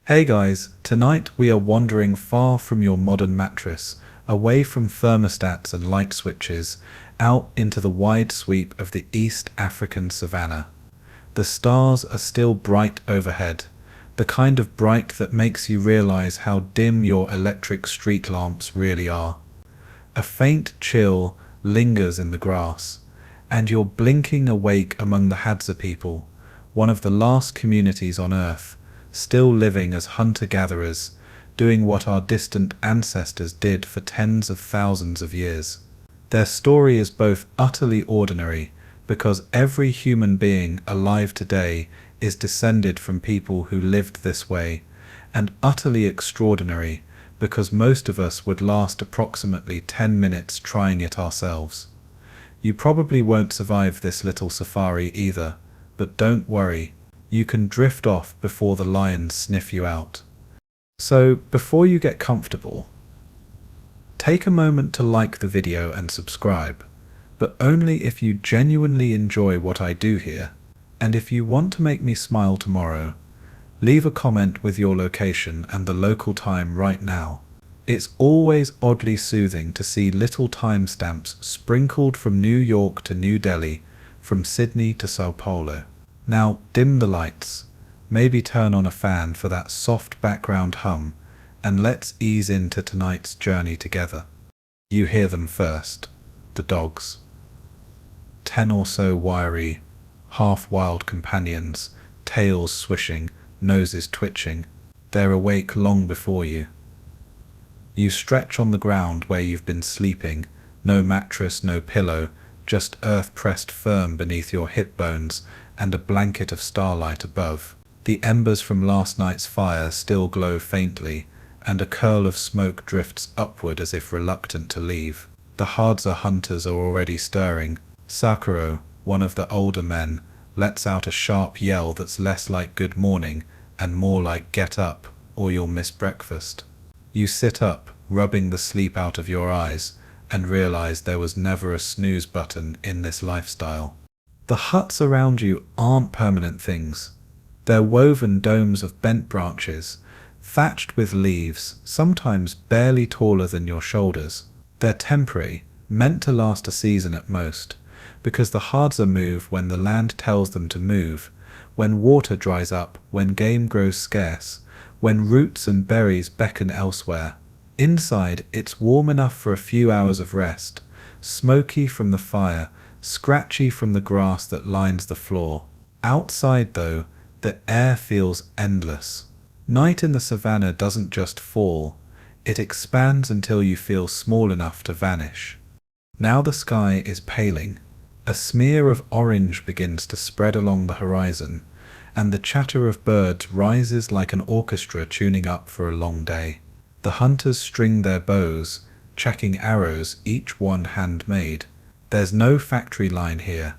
Hey guys, tonight we are wandering far from your modern mattress, away from thermostats and light switches, out into the wide sweep of the East African savanna. The stars are still bright overhead, the kind of bright that makes you realize how dim your electric street lamps really are. A faint chill lingers in the grass, and you're blinking awake among the Hadza people, one of the last communities on Earth, still living as hunter-gatherers, doing what our distant ancestors did for tens of thousands of years. Their story is both utterly ordinary, because every human being alive today is descended from people who lived this way, and utterly extraordinary, because most of us would last approximately 10 minutes trying it ourselves. You probably won't survive this little safari either, but don't worry, you can drift off before the lions sniff you out. So, before you get comfortable, take a moment to like the video and subscribe, but only if you genuinely enjoy what I do here, and if you want to make me smile tomorrow, leave a comment with your location and the local time right now. It's always oddly soothing to see little timestamps sprinkled from New York to New Delhi, from Sydney to Sao Paulo. Now dim the lights, maybe turn on a fan for that soft background hum, and let's ease into tonight's journey together. You hear them first, the dogs. 10 or so wiry, half-wild companions, tails swishing, noses twitching. They're awake long before you. You stretch on the ground where you've been sleeping, no mattress, no pillow, just earth pressed firm beneath your hip bones and a blanket of starlight above. The embers from last night's fire still glow faintly, and a curl of smoke drifts upward as if reluctant to leave. The Hadza hunters are already stirring. Sakuro, one of the older men, lets out a sharp yell that's less like good morning and more like get up, or you'll miss breakfast. You sit up, rubbing the sleep out of your eyes, and realize there was never a snooze button in this lifestyle. The huts around you aren't permanent things. They're woven domes of bent branches, thatched with leaves, sometimes barely taller than your shoulders. They're temporary, meant to last a season at most, because the Hadza move when the land tells them to move, when water dries up, when game grows scarce, when roots and berries beckon elsewhere. Inside, it's warm enough for a few hours of rest, smoky from the fire, scratchy from the grass that lines the floor. Outside, though, the air feels endless. Night in the savannah doesn't just fall, it expands until you feel small enough to vanish. Now the sky is paling. A smear of orange begins to spread along the horizon, and the chatter of birds rises like an orchestra tuning up for a long day. The hunters string their bows, checking arrows, each one handmade. There's no factory line here,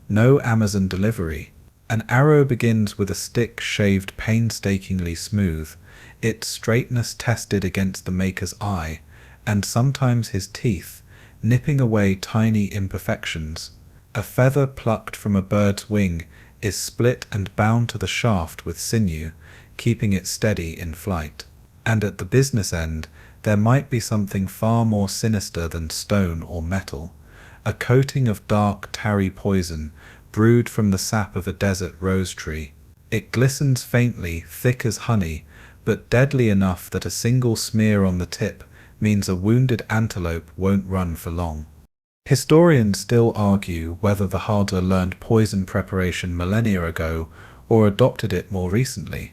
no Amazon delivery. An arrow begins with a stick shaved painstakingly smooth, its straightness tested against the maker's eye, and sometimes his teeth, nipping away tiny imperfections. A feather plucked from a bird's wing is split and bound to the shaft with sinew, keeping it steady in flight. And at the business end, there might be something far more sinister than stone or metal. A coating of dark tarry poison, brewed from the sap of a desert rose tree. It glistens faintly, thick as honey, but deadly enough that a single smear on the tip means a wounded antelope won't run for long. Historians still argue whether the Hadza learned poison preparation millennia ago or adopted it more recently,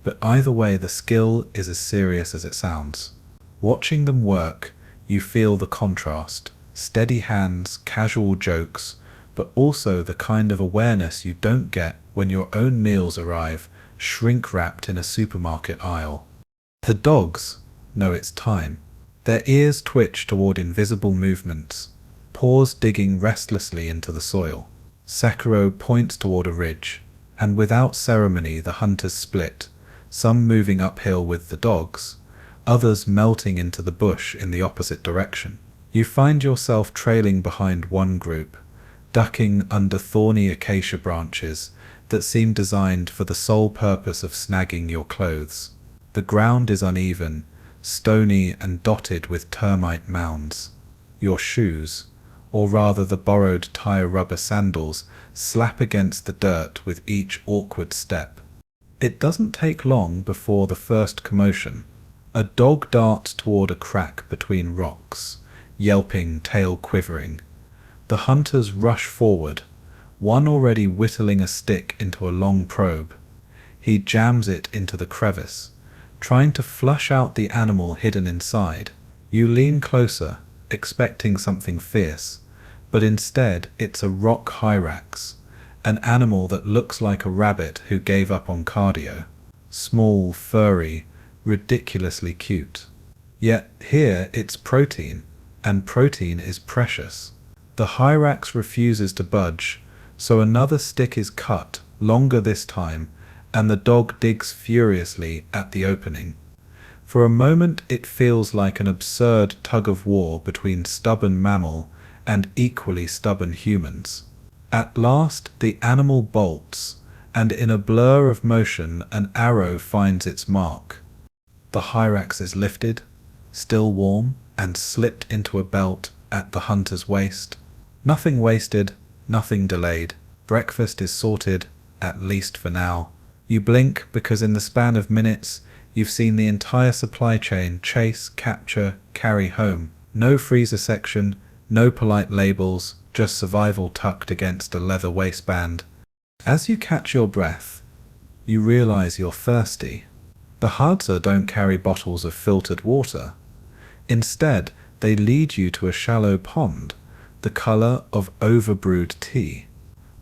but either way the skill is as serious as it sounds. Watching them work, you feel the contrast. Steady hands, casual jokes, but also the kind of awareness you don't get when your own meals arrive, shrink-wrapped in a supermarket aisle. The dogs know it's time. Their ears twitch toward invisible movements, paws digging restlessly into the soil. Sakuro points toward a ridge, and without ceremony the hunters split, some moving uphill with the dogs, others melting into the bush in the opposite direction. You find yourself trailing behind one group, ducking under thorny acacia branches that seem designed for the sole purpose of snagging your clothes. The ground is uneven, stony and dotted with termite mounds. Your shoes, or rather the borrowed tire rubber sandals, slap against the dirt with each awkward step. It doesn't take long before the first commotion. A dog darts toward a crack between rocks, yelping, tail quivering. The hunters rush forward, one already whittling a stick into a long probe. He jams it into the crevice, trying to flush out the animal hidden inside. You lean closer, expecting something fierce, but instead it's a rock hyrax, an animal that looks like a rabbit who gave up on cardio. Small, furry, ridiculously cute. Yet here it's protein, and protein is precious. The hyrax refuses to budge, so another stick is cut, longer this time, and the dog digs furiously at the opening. For a moment it feels like an absurd tug-of-war between stubborn mammal and equally stubborn humans. At last the animal bolts, and in a blur of motion an arrow finds its mark. The hyrax is lifted, still warm, and slipped into a belt at the hunter's waist. Nothing wasted, nothing delayed. Breakfast is sorted, at least for now. You blink because in the span of minutes you've seen the entire supply chain chase, capture, carry home. No freezer section, no polite labels, just survival tucked against a leather waistband. As you catch your breath, you realize you're thirsty. The Hadza don't carry bottles of filtered water. Instead, they lead you to a shallow pond, the color of overbrewed tea.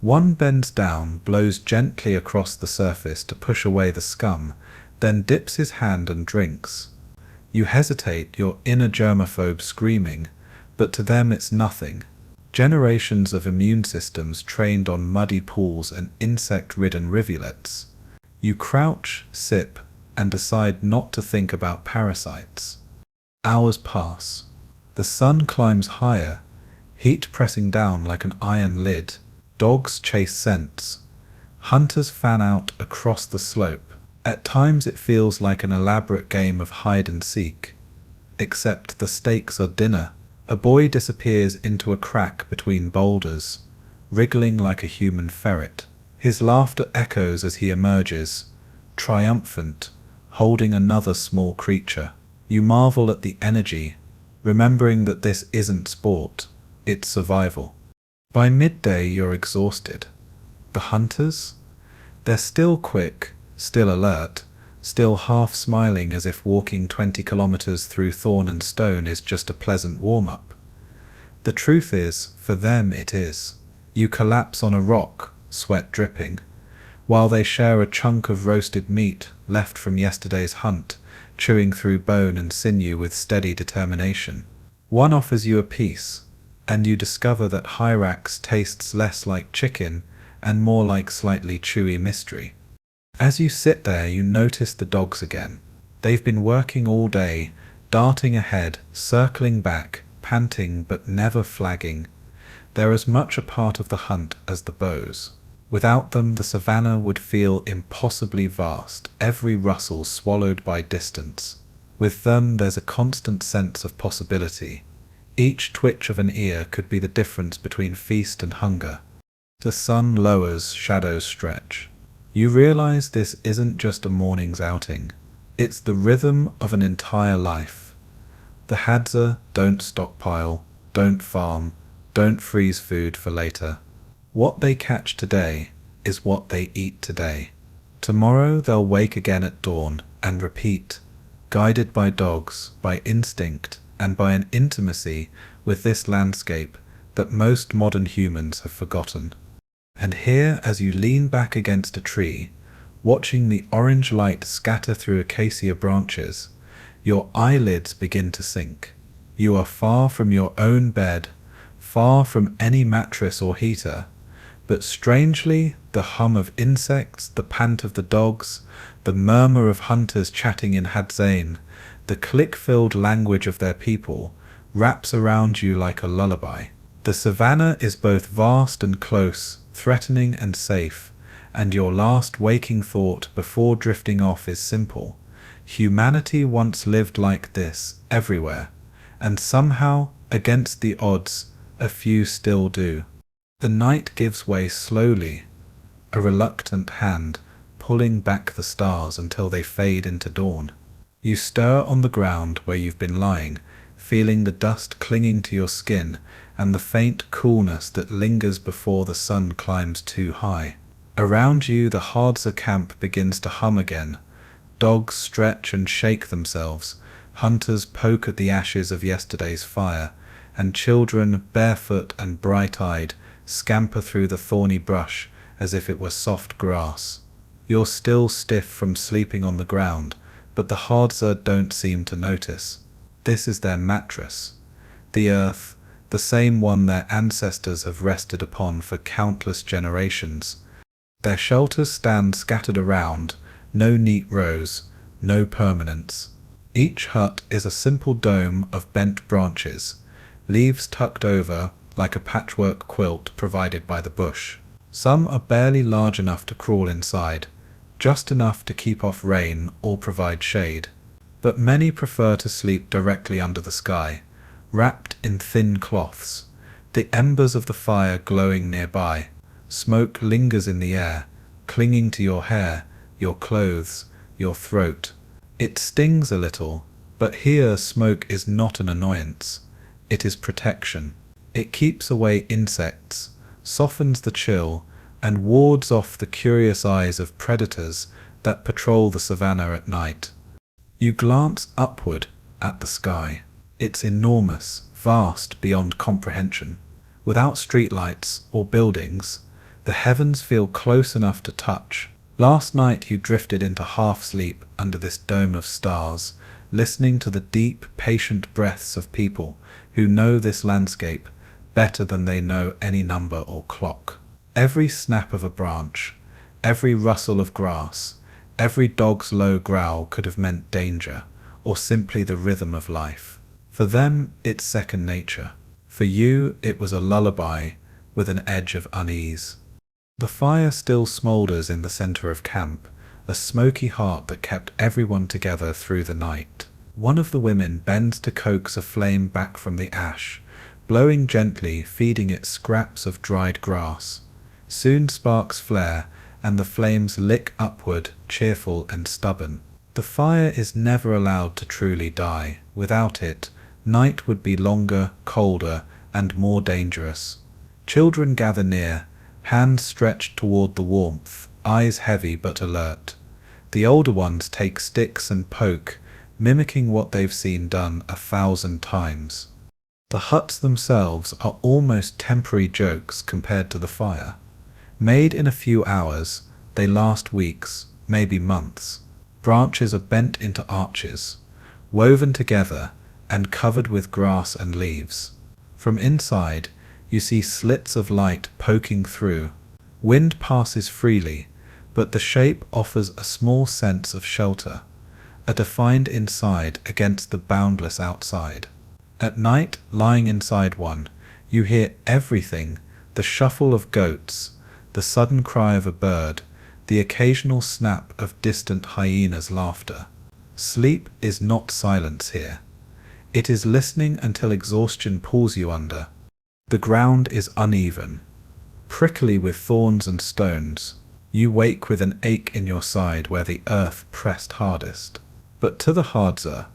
One bends down, blows gently across the surface to push away the scum, then dips his hand and drinks. You hesitate, your inner germaphobe screaming, but to them it's nothing. Generations of immune systems trained on muddy pools and insect-ridden rivulets. You crouch, sip, and decide not to think about parasites. Hours pass. The sun climbs higher, heat pressing down like an iron lid. Dogs chase scents. Hunters fan out across the slope. At times it feels like an elaborate game of hide and seek. Except the stakes are dinner. A boy disappears into a crack between boulders, wriggling like a human ferret. His laughter echoes as he emerges, triumphant, holding another small creature. You marvel at the energy, remembering that this isn't sport, it's survival. By midday you're exhausted. The hunters? They're still quick, still alert, still half smiling as if walking 20 kilometers through thorn and stone is just a pleasant warm-up. The truth is, for them it is. You collapse on a rock, sweat dripping, while they share a chunk of roasted meat left from yesterday's hunt, chewing through bone and sinew with steady determination. One offers you a piece, and you discover that hyrax tastes less like chicken and more like slightly chewy mystery. As you sit there, you notice the dogs again. They've been working all day, darting ahead, circling back, panting but never flagging. They're as much a part of the hunt as the bows. Without them, the savannah would feel impossibly vast, every rustle swallowed by distance. With them, there's a constant sense of possibility. Each twitch of an ear could be the difference between feast and hunger. The sun lowers, shadows stretch. You realize this isn't just a morning's outing. It's the rhythm of an entire life. The Hadza don't stockpile, don't farm, don't freeze food for later. What they catch today is what they eat today. Tomorrow they'll wake again at dawn and repeat, guided by dogs, by instinct, and by an intimacy with this landscape that most modern humans have forgotten. And here, as you lean back against a tree, watching the orange light scatter through acacia branches, your eyelids begin to sink. You are far from your own bed, far from any mattress or heater, but strangely, the hum of insects, the pant of the dogs, the murmur of hunters chatting in Hadzain, the click-filled language of their people, wraps around you like a lullaby. The savannah is both vast and close, threatening and safe, and your last waking thought before drifting off is simple. Humanity once lived like this everywhere, and somehow, against the odds, a few still do. The night gives way slowly, a reluctant hand pulling back the stars until they fade into dawn. You stir on the ground where you've been lying, feeling the dust clinging to your skin and the faint coolness that lingers before the sun climbs too high. Around you, the Hadza camp begins to hum again. Dogs stretch and shake themselves, hunters poke at the ashes of yesterday's fire, and children, barefoot and bright-eyed, scamper through the thorny brush as if it were soft grass. You're still stiff from sleeping on the ground, but the Hadza don't seem to notice. This is their mattress. The earth, the same one their ancestors have rested upon for countless generations. Their shelters stand scattered around, no neat rows, no permanence. Each hut is a simple dome of bent branches, leaves tucked over like a patchwork quilt provided by the bush. Some are barely large enough to crawl inside, just enough to keep off rain or provide shade. But many prefer to sleep directly under the sky, wrapped in thin cloths, the embers of the fire glowing nearby. Smoke lingers in the air, clinging to your hair, your clothes, your throat. It stings a little, but here smoke is not an annoyance. It is protection. It keeps away insects, softens the chill, and wards off the curious eyes of predators that patrol the savannah at night. You glance upward at the sky. It's enormous, vast beyond comprehension. Without streetlights or buildings, the heavens feel close enough to touch. Last night you drifted into half-sleep under this dome of stars, listening to the deep, patient breaths of people who know this landscape better than they know any number or clock. Every snap of a branch, every rustle of grass, every dog's low growl could have meant danger, or simply the rhythm of life. For them, it's second nature. For you, it was a lullaby with an edge of unease. The fire still smoulders in the center of camp, a smoky heart that kept everyone together through the night. One of the women bends to coax a flame back from the ash, blowing gently, feeding it scraps of dried grass. Soon sparks flare, and the flames lick upward, cheerful and stubborn. The fire is never allowed to truly die. Without it, night would be longer, colder, and more dangerous. Children gather near, hands stretched toward the warmth, eyes heavy but alert. The older ones take sticks and poke, mimicking what they've seen done 1,000 times. The huts themselves are almost temporary jokes compared to the fire. Made in a few hours, they last weeks, maybe months. Branches are bent into arches, woven together and covered with grass and leaves. From inside, you see slits of light poking through. Wind passes freely, but the shape offers a small sense of shelter, a defined inside against the boundless outside. At night, lying inside one, you hear everything: the shuffle of goats, the sudden cry of a bird, the occasional snap of distant hyenas' laughter. Sleep is not silence here. It is listening until exhaustion pulls you under. The ground is uneven, prickly with thorns and stones. You wake with an ache in your side where the earth pressed hardest. But to the Hadza,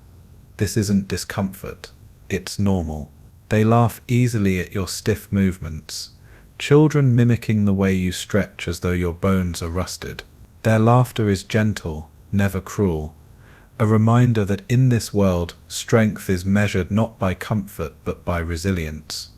this isn't discomfort, it's normal. They laugh easily at your stiff movements, children mimicking the way you stretch as though your bones are rusted. Their laughter is gentle, never cruel, a reminder that in this world, strength is measured not by comfort but by resilience.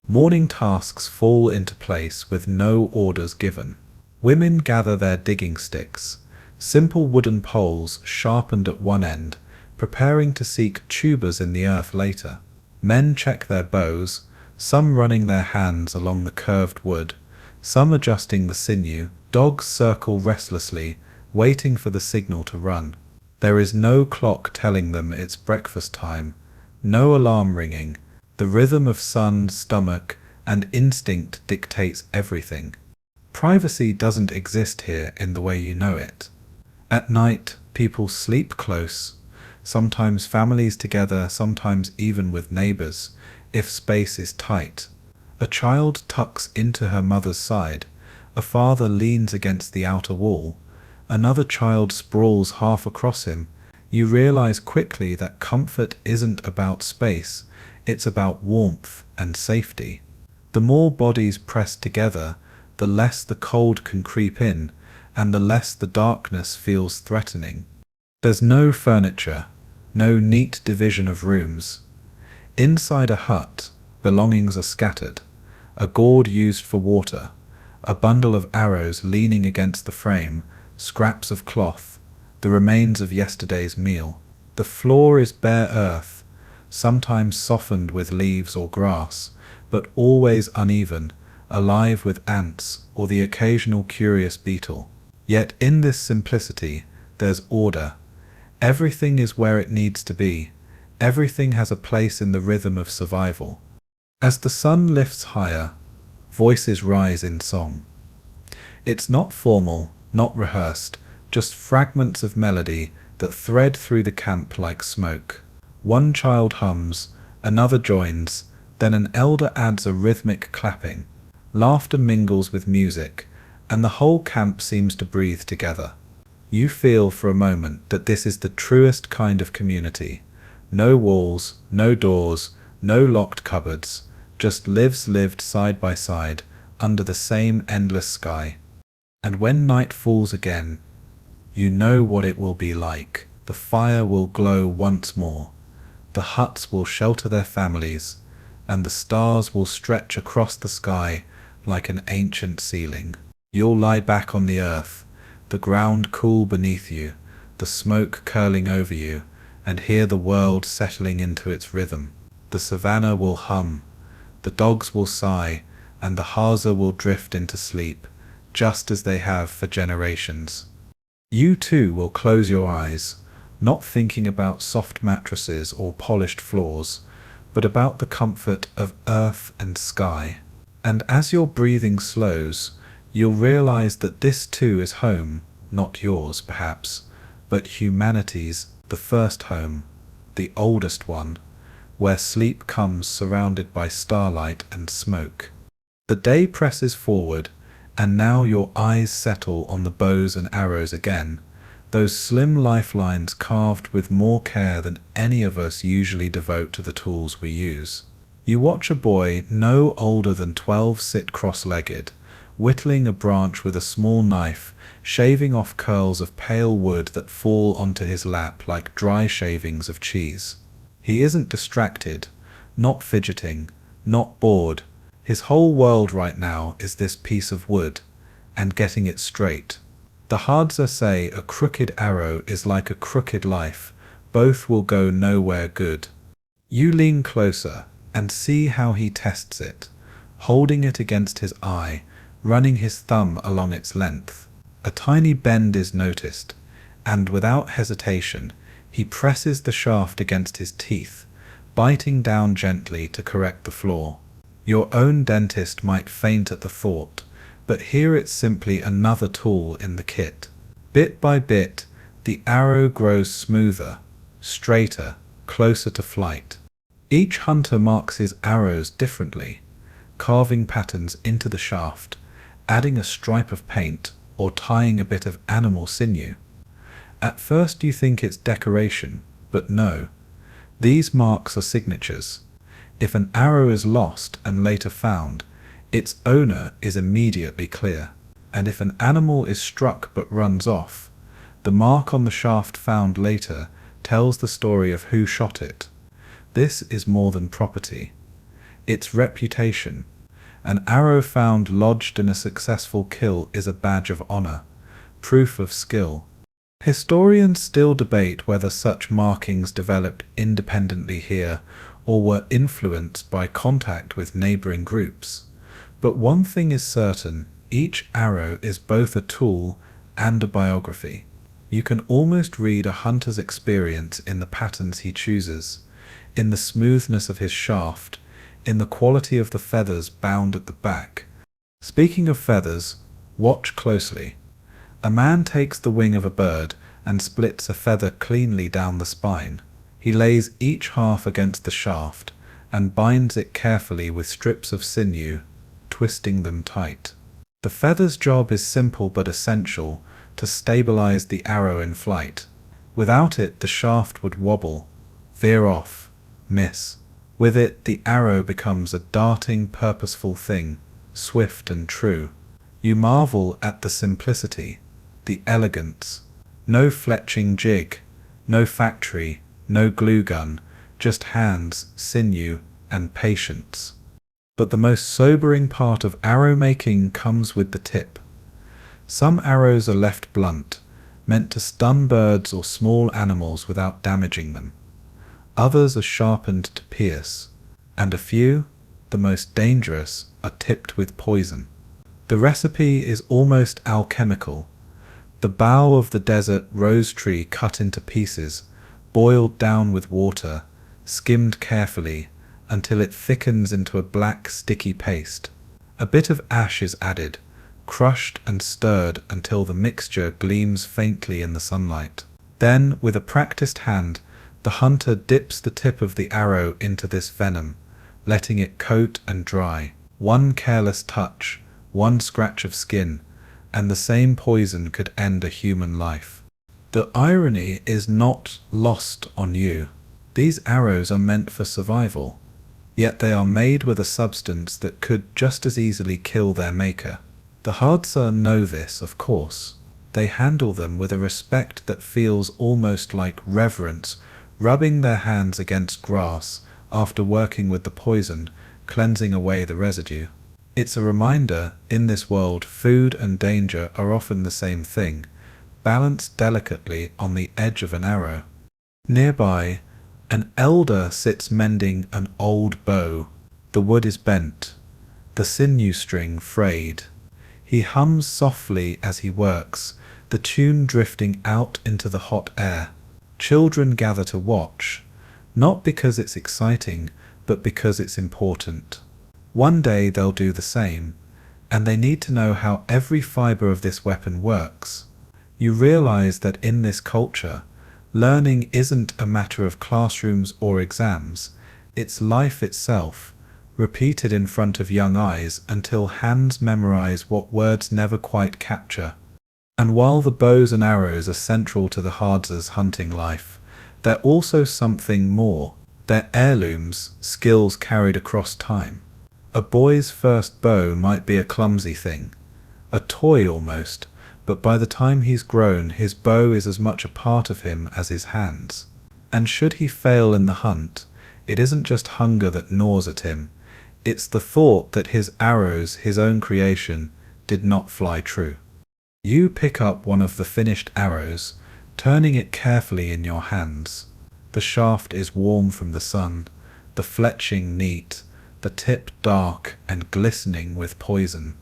Morning tasks fall into place with no orders given. Women gather their digging sticks, simple wooden poles sharpened at one end, preparing to seek tubers in the earth later. Men check their bows, some running their hands along the curved wood, some adjusting the sinew. Dogs circle restlessly, waiting for the signal to run. There is no clock telling them it's breakfast time, no alarm ringing. The rhythm of sun, stomach, and instinct dictates everything. Privacy doesn't exist here in the way you know it. At night, People sleep close, sometimes families together, sometimes even with neighbors, if space is tight. A child tucks into her mother's side, a father leans against the outer wall, another child sprawls half across him. You realize quickly that comfort isn't about space, it's about warmth and safety. The more bodies press together, the less the cold can creep in, and the less the darkness feels threatening. There's no furniture, no neat division of rooms. Inside a hut, belongings are scattered. A gourd used for water, a bundle of arrows leaning against the frame, scraps of cloth, the remains of yesterday's meal. The floor is bare earth, sometimes softened with leaves or grass, but always uneven, alive with ants or the occasional curious beetle. Yet in this simplicity, there's order. Everything is where it needs to be. Everything has a place in the rhythm of survival. As the sun lifts higher, voices rise in song. It's not formal, not rehearsed, just fragments of melody that thread through the camp like smoke. One child hums, another joins, then an elder adds a rhythmic clapping. Laughter mingles with music, and the whole camp seems to breathe together. You feel for a moment that this is the truest kind of community. No walls, no doors, no locked cupboards, just lives lived side by side, under the same endless sky. And when night falls again, you know what it will be like. The fire will glow once more, the huts will shelter their families, and the stars will stretch across the sky like an ancient ceiling. You'll lie back on the earth, the ground cool beneath you, the smoke curling over you, and hear the world settling into its rhythm. The savannah will hum, the dogs will sigh, and the Hadza will drift into sleep, just as they have for generations. You too will close your eyes, not thinking about soft mattresses or polished floors, but about the comfort of earth and sky. And as your breathing slows, you'll realize that this too is home, not yours perhaps, but humanity's, the first home, the oldest one, where sleep comes surrounded by starlight and smoke. The day presses forward, and now your eyes settle on the bows and arrows again, those slim lifelines carved with more care than any of us usually devote to the tools we use. You watch a boy no older than 12 sit cross-legged, whittling a branch with a small knife, shaving off curls of pale wood that fall onto his lap like dry shavings of cheese. He isn't distracted, not fidgeting, not bored. His whole world right now is this piece of wood, and getting it straight. The Hadza say a crooked arrow is like a crooked life, both will go nowhere good. You lean closer and see how he tests it, holding it against his eye, running his thumb along its length. A tiny bend is noticed, and without hesitation, he presses the shaft against his teeth, biting down gently to correct the flaw. Your own dentist might faint at the thought, but here it's simply another tool in the kit. Bit by bit, the arrow grows smoother, straighter, closer to flight. Each hunter marks his arrows differently, carving patterns into the shaft, adding a stripe of paint, or tying a bit of animal sinew. At first you think it's decoration, but no. These marks are signatures. If an arrow is lost and later found, its owner is immediately clear. And if an animal is struck but runs off, the mark on the shaft found later tells the story of who shot it. This is more than property. It's reputation. An arrow found lodged in a successful kill is a badge of honor, proof of skill. Historians still debate whether such markings developed independently here or were influenced by contact with neighboring groups. But one thing is certain, each arrow is both a tool and a biography. You can almost read a hunter's experience in the patterns he chooses, in the smoothness of his shaft, in the quality of the feathers bound at the back. Speaking of feathers, watch closely. A man takes the wing of a bird and splits a feather cleanly down the spine. He lays each half against the shaft and binds it carefully with strips of sinew, twisting them tight. The feather's job is simple but essential to stabilize the arrow in flight. Without it, the shaft would wobble, veer off, miss. With it, the arrow becomes a darting, purposeful thing, swift and true. You marvel at the simplicity, the elegance. No fletching jig, no factory, no glue gun, just hands, sinew, and patience. But the most sobering part of arrow making comes with the tip. Some arrows are left blunt, meant to stun birds or small animals without damaging them. Others are sharpened to pierce, and a few, the most dangerous, are tipped with poison. The recipe is almost alchemical. The bough of the desert rose tree cut into pieces, boiled down with water, skimmed carefully until it thickens into a black sticky paste. A bit of ash is added, crushed and stirred until the mixture gleams faintly in the sunlight. Then, with a practiced hand, the hunter dips the tip of the arrow into this venom, letting it coat and dry. One careless touch, one scratch of skin, and the same poison could end a human life. The irony is not lost on you. These arrows are meant for survival, yet they are made with a substance that could just as easily kill their maker. The Hadza know this, of course. They handle them with a respect that feels almost like reverence, rubbing their hands against grass after working with the poison, cleansing away the residue. It's a reminder, in this world, food and danger are often the same thing, balanced delicately on the edge of an arrow. Nearby, an elder sits mending an old bow. The wood is bent, the sinew string frayed. He hums softly as he works, the tune drifting out into the hot air. Children gather to watch, not because it's exciting, but because it's important. One day they'll do the same, and they need to know how every fiber of this weapon works. You realize that in this culture, learning isn't a matter of classrooms or exams, it's life itself, repeated in front of young eyes until hands memorize what words never quite capture. And while the bows and arrows are central to the Hadza's hunting life, they're also something more. They're heirlooms, skills carried across time. A boy's first bow might be a clumsy thing, a toy almost, but by the time he's grown, his bow is as much a part of him as his hands. And should he fail in the hunt, it isn't just hunger that gnaws at him, it's the thought that his arrows, his own creation, did not fly true. You pick up one of the finished arrows, turning it carefully in your hands. The shaft is warm from the sun, the fletching neat, the tip dark and glistening with poison.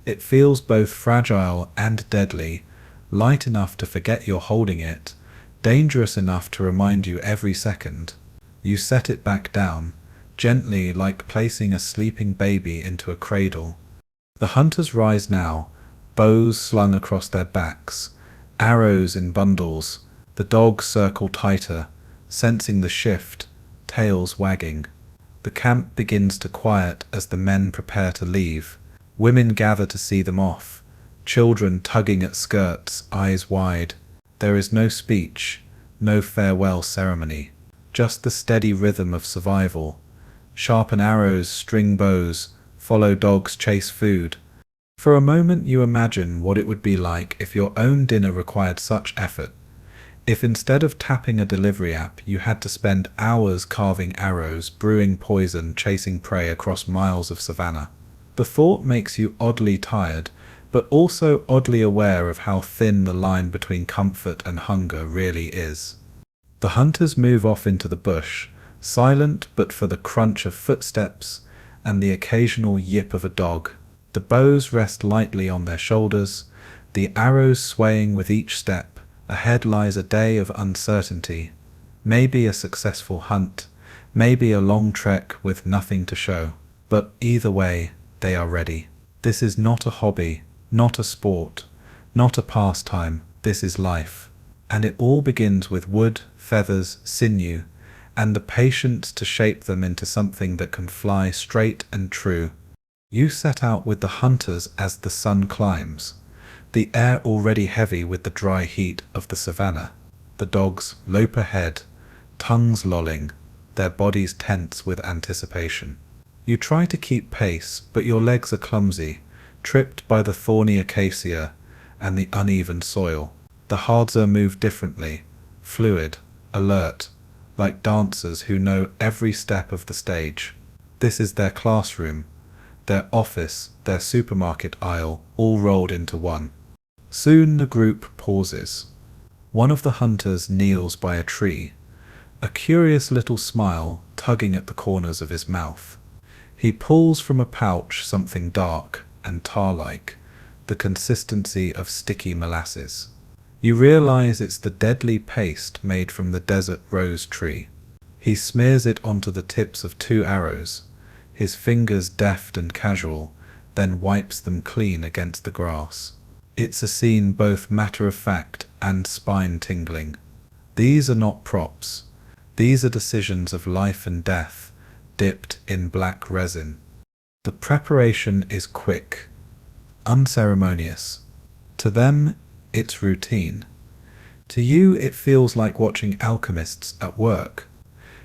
It feels both fragile and deadly, light enough to forget you're holding it, dangerous enough to remind you every second. You set it back down, gently, like placing a sleeping baby into a cradle. The hunters rise now, bows slung across their backs, arrows in bundles. The dogs circle tighter, sensing the shift, tails wagging. The camp begins to quiet as the men prepare to leave. Women gather to see them off, children tugging at skirts, eyes wide. There is no speech, no farewell ceremony, just the steady rhythm of survival. Sharpen arrows, string bows, follow dogs, chase food. For a moment you imagine what it would be like if your own dinner required such effort. If instead of tapping a delivery app, you had to spend hours carving arrows, brewing poison, chasing prey across miles of savannah. The thought makes you oddly tired, but also oddly aware of how thin the line between comfort and hunger really is. The hunters move off into the bush, silent but for the crunch of footsteps and the occasional yip of a dog. The bows rest lightly on their shoulders, the arrows swaying with each step. Ahead lies a day of uncertainty, maybe a successful hunt, maybe a long trek with nothing to show. But either way, they are ready. This is not a hobby, not a sport, not a pastime, this is life. And it all begins with wood, feathers, sinew, and the patience to shape them into something that can fly straight and true. You set out with the hunters as the sun climbs, the air already heavy with the dry heat of the savannah. The dogs lope ahead, tongues lolling, their bodies tense with anticipation. You try to keep pace, but your legs are clumsy, tripped by the thorny acacia and the uneven soil. The Hadza move differently, fluid, alert, like dancers who know every step of the stage. This is their classroom, their office, their supermarket aisle, all rolled into one. Soon the group pauses. One of the hunters kneels by a tree, a curious little smile tugging at the corners of his mouth. He pulls from a pouch something dark and tar-like, the consistency of sticky molasses. You realize it's the deadly paste made from the desert rose tree. He smears it onto the tips of 2 arrows, his fingers deft and casual, then wipes them clean against the grass. It's a scene both matter-of-fact and spine-tingling. These are not props. These are decisions of life and death, dipped in black resin. The preparation is quick, unceremonious. To them, it's routine. To you, it feels like watching alchemists at work.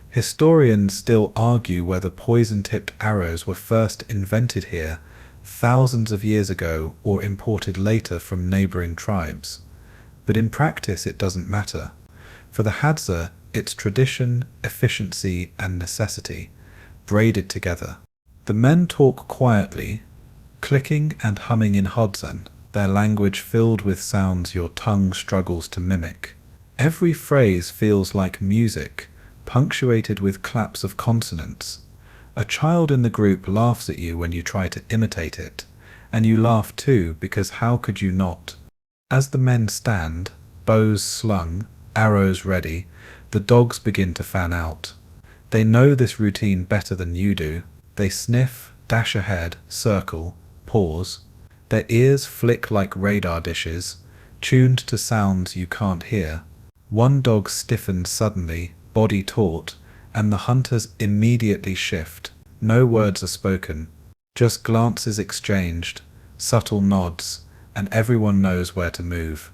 Historians still argue whether poison-tipped arrows were first invented here thousands of years ago or imported later from neighboring tribes. But in practice, it doesn't matter. For the Hadza, it's tradition, efficiency, and necessity, braided together. The men talk quietly, clicking and humming in Hadzan, their language filled with sounds your tongue struggles to mimic. Every phrase feels like music, punctuated with claps of consonants. A child in the group laughs at you when you try to imitate it, and you laugh too, because how could you not? As the men stand, bows slung, arrows ready, the dogs begin to fan out. They know this routine better than you do. They sniff, dash ahead, circle, pause. Their ears flick like radar dishes, tuned to sounds you can't hear. One dog stiffens suddenly, body taut, and the hunters immediately shift. No words are spoken, just glances exchanged, subtle nods, and everyone knows where to move.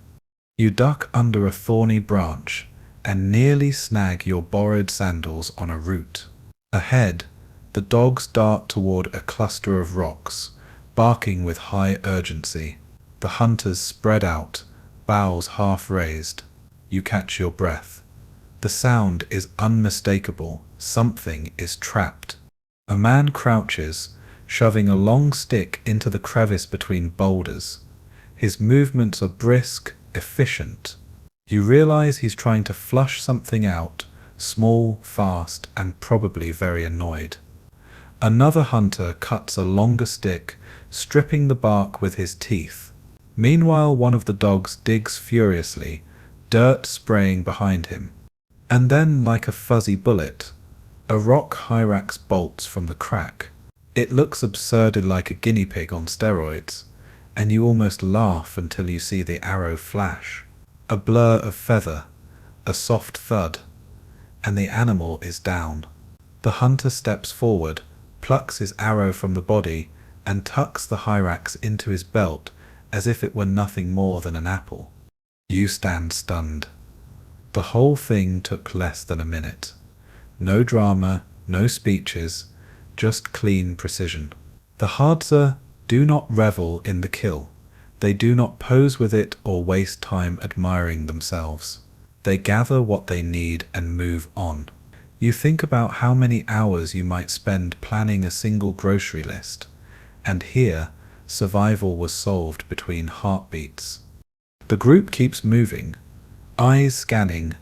You duck under a thorny branch and nearly snag your borrowed sandals on a root. Ahead, the dogs dart toward a cluster of rocks, barking with high urgency. The hunters spread out, boughs half raised. You catch your breath. The sound is unmistakable. Something is trapped. A man crouches, shoving a long stick into the crevice between boulders. His movements are brisk, efficient. You realize he's trying to flush something out, small, fast, and probably very annoyed. Another hunter cuts a longer stick, stripping the bark with his teeth. Meanwhile, one of the dogs digs furiously, dirt spraying behind him. And then, like a fuzzy bullet, a rock hyrax bolts from the crack. It looks absurdly like a guinea pig on steroids, and you almost laugh until you see the arrow flash. A blur of feather, a soft thud, and the animal is down. The hunter steps forward, plucks his arrow from the body, and tucks the hyrax into his belt as if it were nothing more than an apple. You stand stunned. The whole thing took less than a minute. No drama, no speeches, just clean precision. The Hadza do not revel in the kill. They do not pose with it or waste time admiring themselves. They gather what they need and move on. You think about how many hours you might spend planning a single grocery list, and here, survival was solved between heartbeats. The group keeps moving, eyes scanning,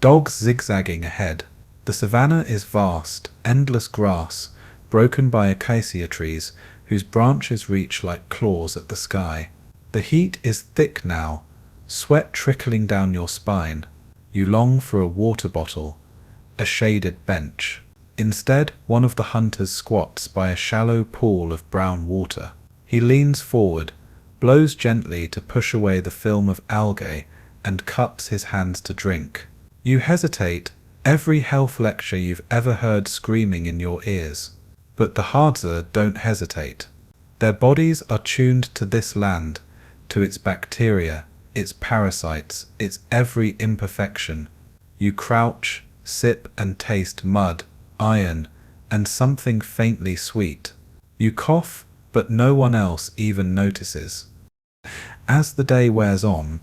dogs zigzagging ahead. The savannah is vast, endless grass, broken by acacia trees whose branches reach like claws at the sky. The heat is thick now, sweat trickling down your spine. You long for a water bottle, a shaded bench. Instead, one of the hunters squats by a shallow pool of brown water. He leans forward, blows gently to push away the film of algae and cups his hands to drink. You hesitate, every health lecture you've ever heard screaming in your ears. But the Hadza don't hesitate. Their bodies are tuned to this land, to its bacteria, its parasites, its every imperfection. You crouch, sip and taste mud, iron, and something faintly sweet. You cough, but no one else even notices. As the day wears on,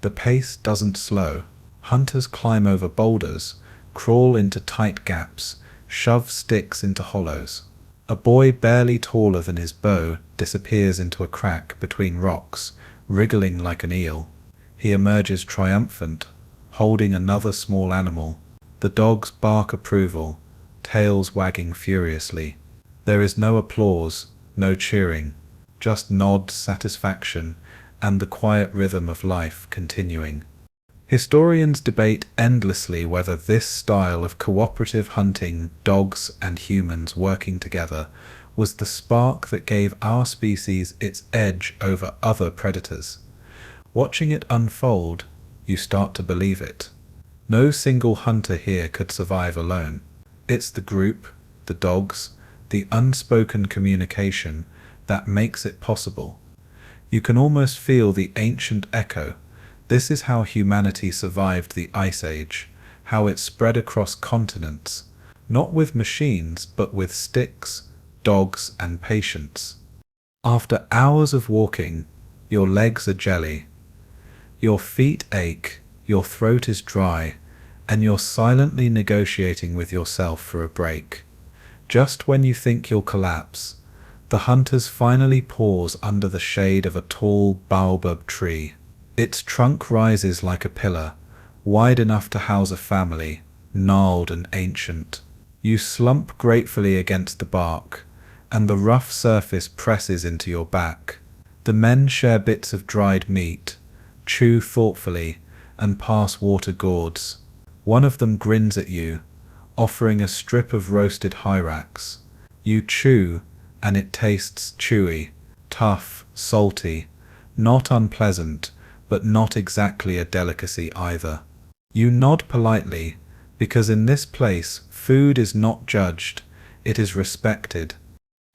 the pace doesn't slow. Hunters climb over boulders, crawl into tight gaps, shove sticks into hollows. A boy barely taller than his bow disappears into a crack between rocks, wriggling like an eel. He emerges triumphant, holding another small animal. The dogs bark approval, tails wagging furiously. There is no applause, no cheering, just nods, satisfaction, and the quiet rhythm of life continuing. Historians debate endlessly whether this style of cooperative hunting, dogs and humans working together, was the spark that gave our species its edge over other predators. Watching it unfold, you start to believe it. No single hunter here could survive alone. It's the group, the dogs, the unspoken communication that makes it possible. You can almost feel the ancient echo. This is how humanity survived the Ice Age, how it spread across continents, not with machines but with sticks, dogs and patience. After hours of walking, your legs are jelly, your feet ache, your throat is dry, and you're silently negotiating with yourself for a break. Just when you think you'll collapse, the hunters finally pause under the shade of a tall baobab tree. Its trunk rises like a pillar, wide enough to house a family, gnarled and ancient. You slump gratefully against the bark, and the rough surface presses into your back. The men share bits of dried meat, chew thoughtfully, and pass water gourds. One of them grins at you, offering a strip of roasted hyrax. You chew, and it tastes chewy, tough, salty, not unpleasant, but not exactly a delicacy either. You nod politely, because in this place food is not judged, it is respected.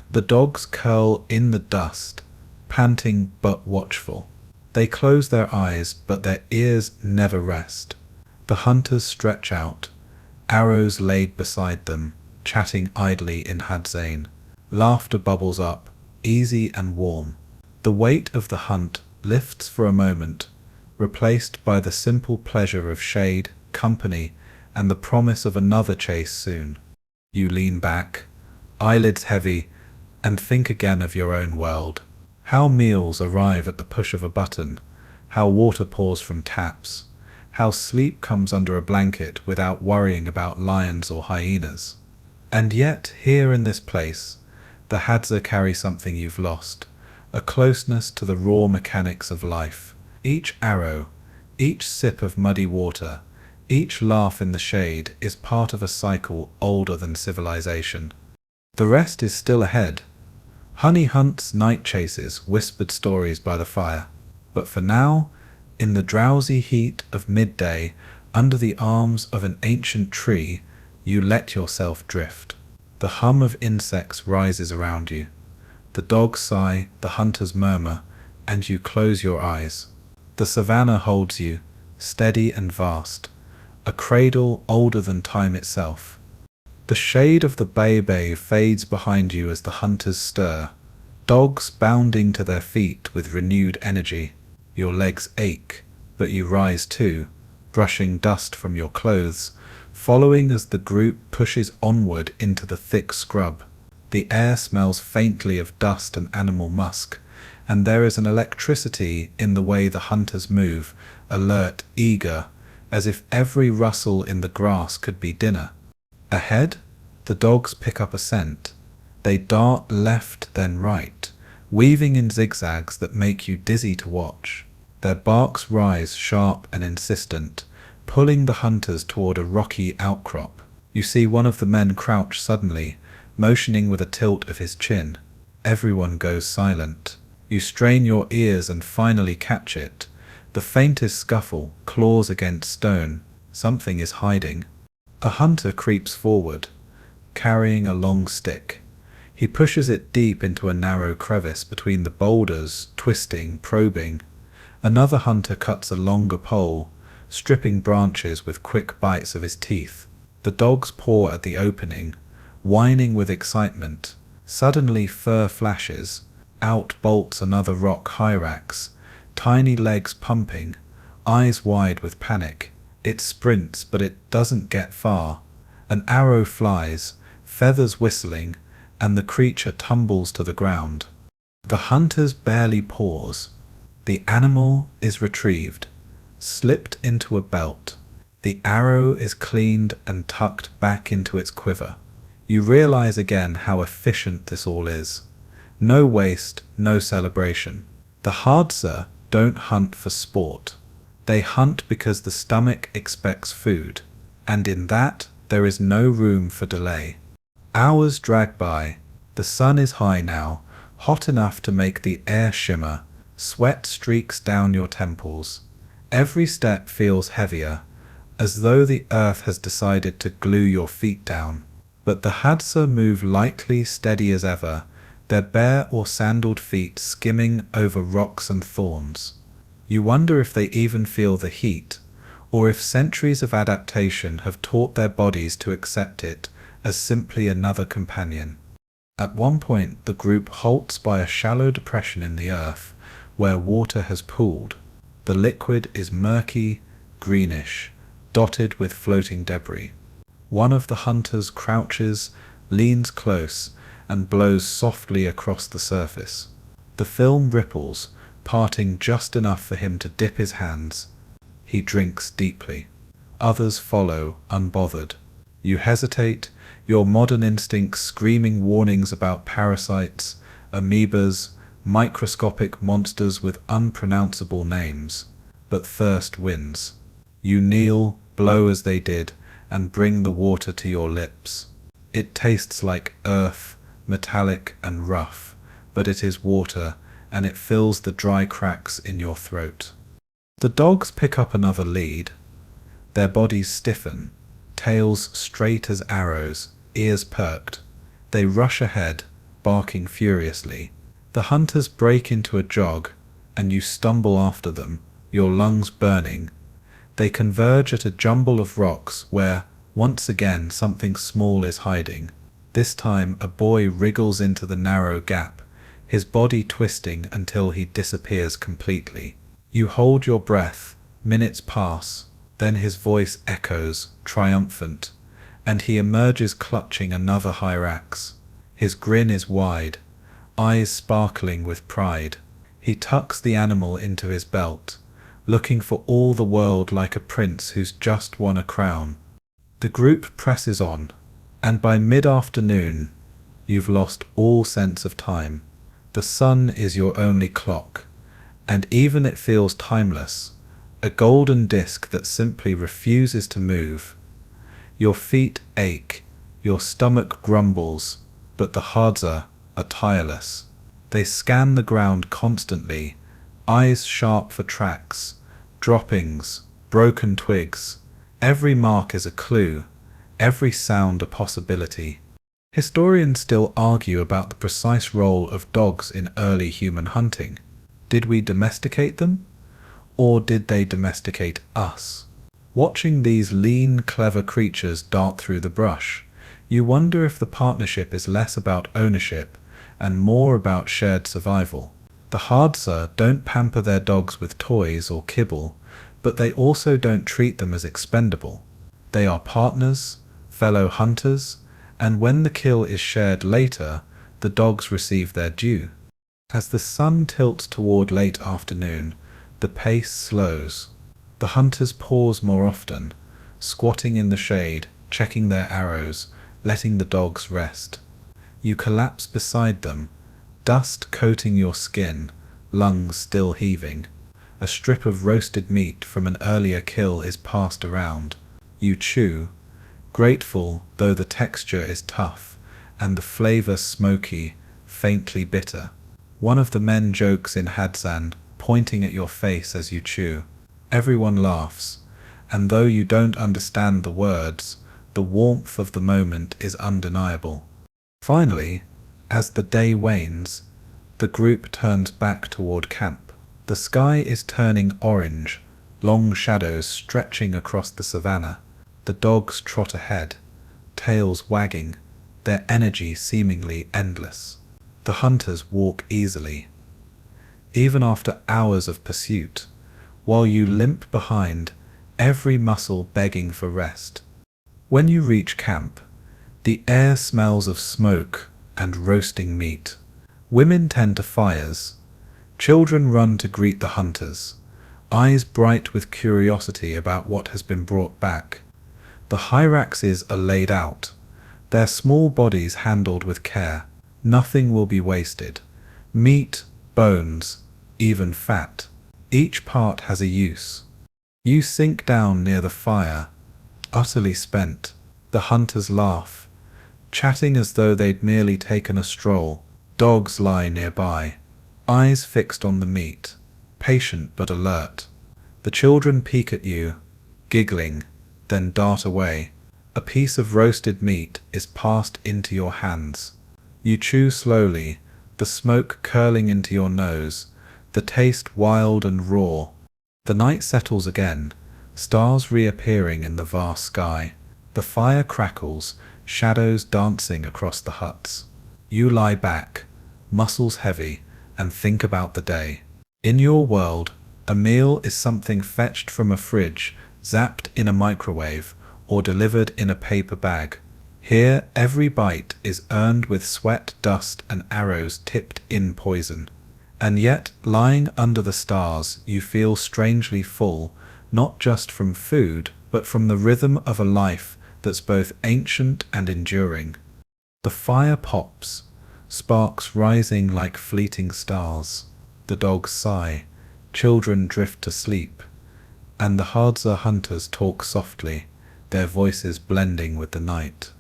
The dogs curl in the dust, panting but watchful. They close their eyes, but their ears never rest. The hunters stretch out, arrows laid beside them, chatting idly in Hadza. Laughter bubbles up, easy and warm. The weight of the hunt lifts for a moment, replaced by the simple pleasure of shade, company, and the promise of another chase soon. You lean back, eyelids heavy, and think again of your own world. How meals arrive at the push of a button, how water pours from taps, how sleep comes under a blanket without worrying about lions or hyenas. And yet, here in this place, the Hadza carry something you've lost, a closeness to the raw mechanics of life. Each arrow, each sip of muddy water, each laugh in the shade is part of a cycle older than civilization. The rest is still ahead. Honey hunts, night chases, whispered stories by the fire. But for now, in the drowsy heat of midday, under the arms of an ancient tree, you let yourself drift. The hum of insects rises around you. The dogs sigh, the hunters murmur, and you close your eyes. The savannah holds you, steady and vast, a cradle older than time itself. The shade of the baobab fades behind you as the hunters stir, dogs bounding to their feet with renewed energy. Your legs ache, but you rise too, brushing dust from your clothes, following as the group pushes onward into the thick scrub. The air smells faintly of dust and animal musk, and there is an electricity in the way the hunters move, alert, eager, as if every rustle in the grass could be dinner. Ahead, the dogs pick up a scent. They dart left then right, weaving in zigzags that make you dizzy to watch. Their barks rise sharp and insistent, pulling the hunters toward a rocky outcrop. You see one of the men crouch suddenly, motioning with a tilt of his chin. Everyone goes silent. You strain your ears and finally catch it, The faintest scuffle, claws against stone. Something is hiding. A hunter creeps forward, carrying a long stick. He pushes it deep into a narrow crevice between the boulders, twisting, probing. Another hunter cuts a longer pole, stripping branches with quick bites of his teeth. The dogs paw at the opening, whining with excitement. Suddenly fur flashes. Out bolts another rock hyrax, tiny legs pumping, eyes wide with panic. It sprints, but it doesn't get far. An arrow flies, feathers whistling, and the creature tumbles to the ground. The hunters barely pause. The animal is retrieved, slipped into a belt. The arrow is cleaned and tucked back into its quiver. You realize again how efficient this all is. No waste, no celebration. The Hadza don't hunt for sport. They hunt because the stomach expects food, and in that there is no room for delay. Hours drag by. The sun is high now, hot enough to make the air shimmer. Sweat streaks down your temples. Every step feels heavier, as though the earth has decided to glue your feet down. But the Hadza move lightly, steady as ever, their bare or sandaled feet skimming over rocks and thorns. You wonder if they even feel the heat, or if centuries of adaptation have taught their bodies to accept it as simply another companion. At one point, the group halts by a shallow depression in the earth, where water has pooled. The liquid is murky, greenish, dotted with floating debris. One of the hunters crouches, leans close, and blows softly across the surface. The film ripples, parting just enough for him to dip his hands. He drinks deeply. Others follow, unbothered. You hesitate, your modern instincts screaming warnings about parasites, amoebas, microscopic monsters with unpronounceable names. But thirst wins. You kneel, blow as they did, and bring the water to your lips. It tastes like earth, metallic and rough, but it is water, and it fills the dry cracks in your throat. The dogs pick up another lead. Their bodies stiffen, tails straight as arrows, ears perked. They rush ahead, barking furiously. The hunters break into a jog, and you stumble after them, your lungs burning. They converge at a jumble of rocks where, once again, something small is hiding. This time a boy wriggles into the narrow gap, his body twisting until he disappears completely. You hold your breath. Minutes pass. Then his voice echoes, triumphant, and he emerges clutching another hyrax. His grin is wide, eyes sparkling with pride. He tucks the animal into his belt, looking for all the world like a prince who's just won a crown. The group presses on, and by mid-afternoon, you've lost all sense of time. The sun is your only clock, and even it feels timeless, a golden disk that simply refuses to move. Your feet ache, your stomach grumbles, but the Hadza are tireless. They scan the ground constantly, eyes sharp for tracks, droppings, broken twigs. Every mark is a clue, every sound a possibility. Historians still argue about the precise role of dogs in early human hunting. Did we domesticate them? Or did they domesticate us? Watching these lean, clever creatures dart through the brush, you wonder if the partnership is less about ownership and more about shared survival. The Hadza don't pamper their dogs with toys or kibble, but they also don't treat them as expendable. They are partners, fellow hunters, and when the kill is shared later, the dogs receive their due. As the sun tilts toward late afternoon, the pace slows. The hunters pause more often, squatting in the shade, checking their arrows, letting the dogs rest. You collapse beside them, dust coating your skin, lungs still heaving. A strip of roasted meat from an earlier kill is passed around. You chew, grateful though the texture is tough, and the flavor smoky, faintly bitter. One of the men jokes in Hadzan, pointing at your face as you chew. Everyone laughs, and though you don't understand the words, the warmth of the moment is undeniable. Finally, as the day wanes, the group turns back toward camp. The sky is turning orange, long shadows stretching across the savannah. The dogs trot ahead, tails wagging, their energy seemingly endless. The hunters walk easily, even after hours of pursuit, while you limp behind, every muscle begging for rest. When you reach camp, the air smells of smoke and roasting meat. Women tend to fires. Children run to greet the hunters, eyes bright with curiosity about what has been brought back. The hyraxes are laid out, their small bodies handled with care. Nothing will be wasted. Meat, bones, even fat. Each part has a use. You sink down near the fire, utterly spent. The hunters laugh, chatting as though they'd merely taken a stroll. Dogs lie nearby, eyes fixed on the meat, patient but alert. The children peek at you, giggling, then dart away. A piece of roasted meat is passed into your hands. You chew slowly, the smoke curling into your nose, the taste wild and raw. The night settles again, stars reappearing in the vast sky. The fire crackles, shadows dancing across the huts. You lie back, muscles heavy, and think about the day. In your world, a meal is something fetched from a fridge, zapped in a microwave, or delivered in a paper bag. Here, every bite is earned with sweat, dust, and arrows tipped in poison. And yet, lying under the stars, you feel strangely full, not just from food, but from the rhythm of a life that's both ancient and enduring. The fire pops, sparks rising like fleeting stars. The dogs sigh, children drift to sleep, and the Hadza hunters talk softly, their voices blending with the night.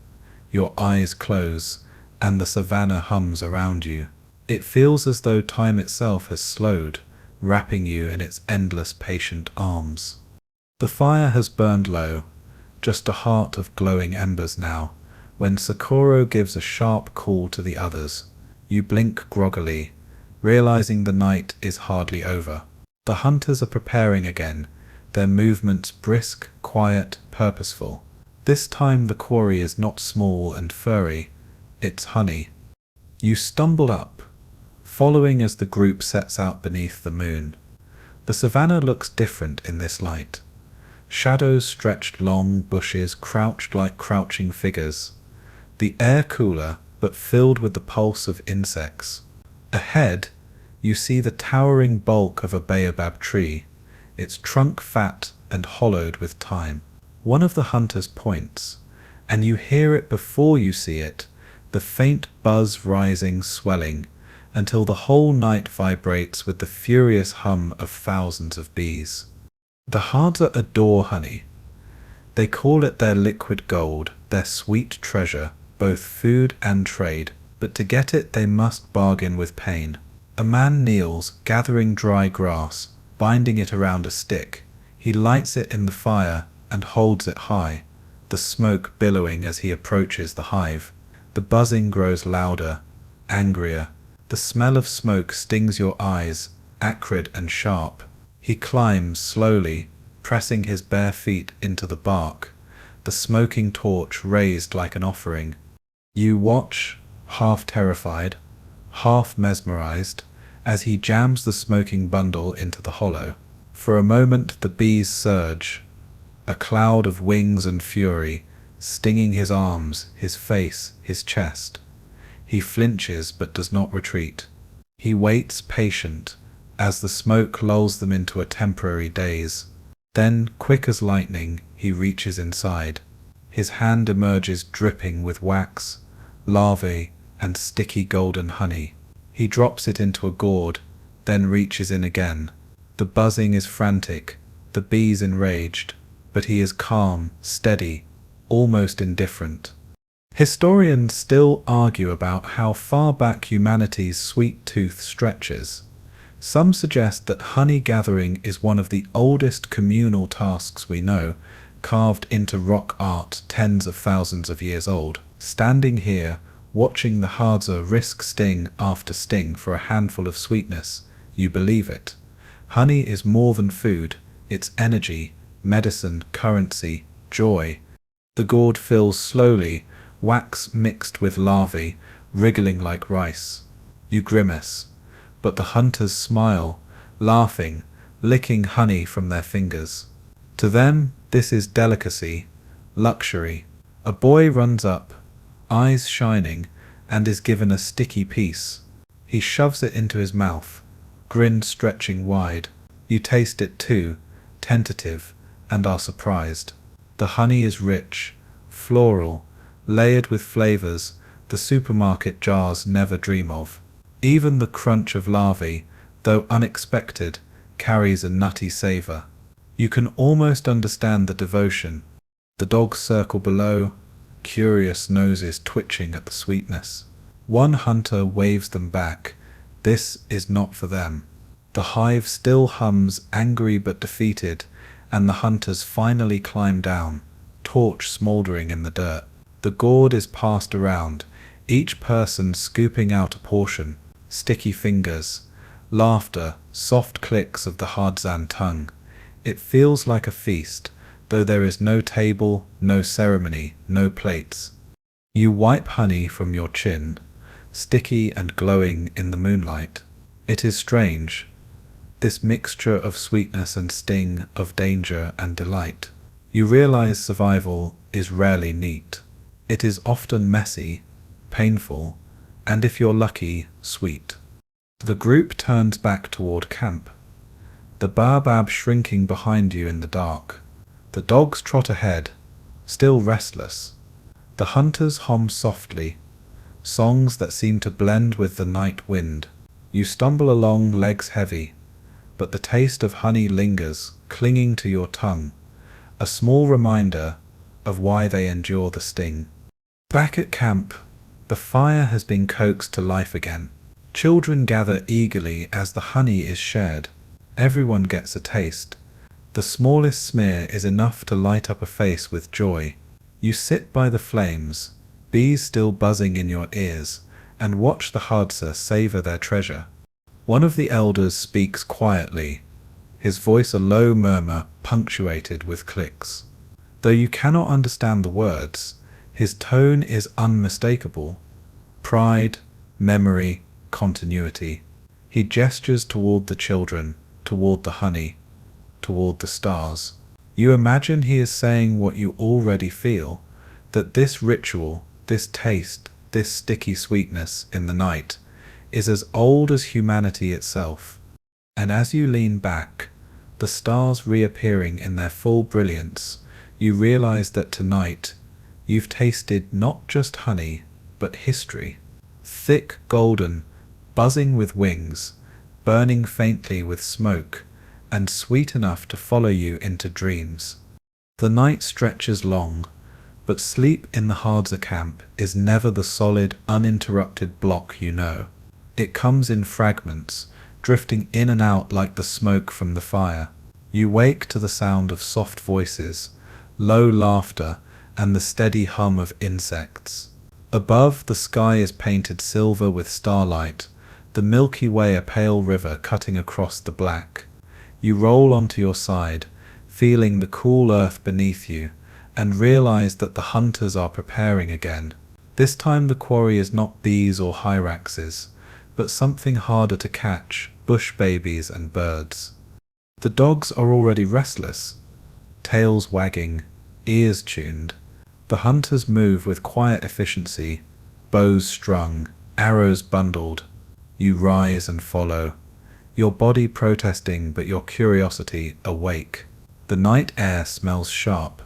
Your eyes close, and the savannah hums around you. It feels as though time itself has slowed, wrapping you in its endless patient arms. The fire has burned low, just a heart of glowing embers now, when Socorro gives a sharp call to the others. You blink groggily, realizing the night is hardly over. The hunters are preparing again, their movements brisk, quiet, purposeful. This time the quarry is not small and furry, it's honey. You stumble up, following as the group sets out beneath the moon. The savannah looks different in this light. Shadows stretched long, bushes crouched like crouching figures. The air cooler, but filled with the pulse of insects. Ahead, you see the towering bulk of a baobab tree, its trunk fat and hollowed with time. One of the hunters points, and you hear it before you see it, the faint buzz rising, swelling, until the whole night vibrates with the furious hum of thousands of bees. The Hadza adore honey. They call it their liquid gold, their sweet treasure, both food and trade, but to get it they must bargain with pain. A man kneels, gathering dry grass, binding it around a stick. He lights it in the fire and holds it high, the smoke billowing as he approaches the hive. The buzzing grows louder, angrier. The smell of smoke stings your eyes, acrid and sharp. He climbs slowly, pressing his bare feet into the bark, the smoking torch raised like an offering. You watch, half terrified, half mesmerized, as he jams the smoking bundle into the hollow. For a moment the bees surge, a cloud of wings and fury, stinging his arms, his face, his chest. He flinches but does not retreat. He waits patient, as the smoke lulls them into a temporary daze. Then, quick as lightning, he reaches inside. His hand emerges dripping with wax, larvae, and sticky golden honey. He drops it into a gourd, then reaches in again. The buzzing is frantic, the bees enraged, but he is calm, steady, almost indifferent. Historians still argue about how far back humanity's sweet tooth stretches. Some suggest that honey gathering is one of the oldest communal tasks we know, carved into rock art tens of thousands of years old. Standing here, watching the Hadza risk sting after sting for a handful of sweetness, you believe it. Honey is more than food, it's energy, medicine, currency, joy. The gourd fills slowly, wax mixed with larvae, wriggling like rice. You grimace, but the hunters smile, laughing, licking honey from their fingers. To them, this is delicacy, luxury. A boy runs up, eyes shining, and is given a sticky piece. He shoves it into his mouth, grin stretching wide. You taste it too, tentative, and are surprised. The honey is rich, floral, layered with flavors the supermarket jars never dream of. Even the crunch of larvae, though unexpected, carries a nutty savor. You can almost understand the devotion. The dogs circle below, curious noses twitching at the sweetness. One hunter waves them back. This is not for them. The hive still hums, angry but defeated, and the hunters finally climb down, torch smoldering in the dirt. The gourd is passed around, each person scooping out a portion. Sticky fingers, laughter, soft clicks of the Hadzan tongue. It feels like a feast, though there is no table, no ceremony, no plates. You wipe honey from your chin, sticky and glowing in the moonlight. It is strange, this mixture of sweetness and sting, of danger and delight. You realize survival is rarely neat. It is often messy, painful, and if you're lucky, sweet. The group turns back toward camp, the baobab shrinking behind you in the dark. The dogs trot ahead, still restless. The hunters hum softly, songs that seem to blend with the night wind. You stumble along, legs heavy, but the taste of honey lingers, clinging to your tongue, a small reminder of why they endure the sting. Back at camp, the fire has been coaxed to life again. Children gather eagerly as the honey is shared. Everyone gets a taste. The smallest smear is enough to light up a face with joy. You sit by the flames, bees still buzzing in your ears, and watch the Hadza savor their treasure. One of the elders speaks quietly, his voice a low murmur punctuated with clicks. Though you cannot understand the words, his tone is unmistakable. Pride, memory, continuity. He gestures toward the children, toward the honey, toward the stars. You imagine he is saying what you already feel, that this ritual, this taste, this sticky sweetness in the night, is as old as humanity itself. And as you lean back, the stars reappearing in their full brilliance, you realize that tonight you've tasted not just honey, but history. Thick, golden, buzzing with wings, burning faintly with smoke, and sweet enough to follow you into dreams. The night stretches long, but sleep in the Hadza camp is never the solid, uninterrupted block you know. It comes in fragments, drifting in and out like the smoke from the fire. You wake to the sound of soft voices, low laughter, and the steady hum of insects. Above, the sky is painted silver with starlight, the Milky Way a pale river cutting across the black. You roll onto your side, feeling the cool earth beneath you, and realize that the hunters are preparing again. This time the quarry is not bees or hyraxes, but something harder to catch, bush babies and birds. The dogs are already restless, tails wagging, ears tuned. The hunters move with quiet efficiency, bows strung, arrows bundled. You rise and follow, your body protesting but your curiosity awake. The night air smells sharp,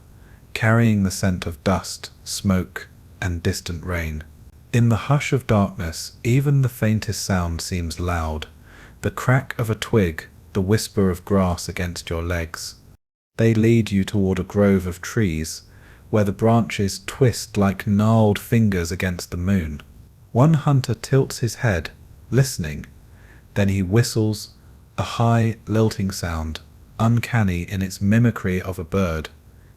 carrying the scent of dust, smoke, and distant rain. In the hush of darkness, even the faintest sound seems loud, the crack of a twig, the whisper of grass against your legs. They lead you toward a grove of trees, where the branches twist like gnarled fingers against the moon. One hunter tilts his head, listening. Then he whistles, a high, lilting sound, uncanny in its mimicry of a bird.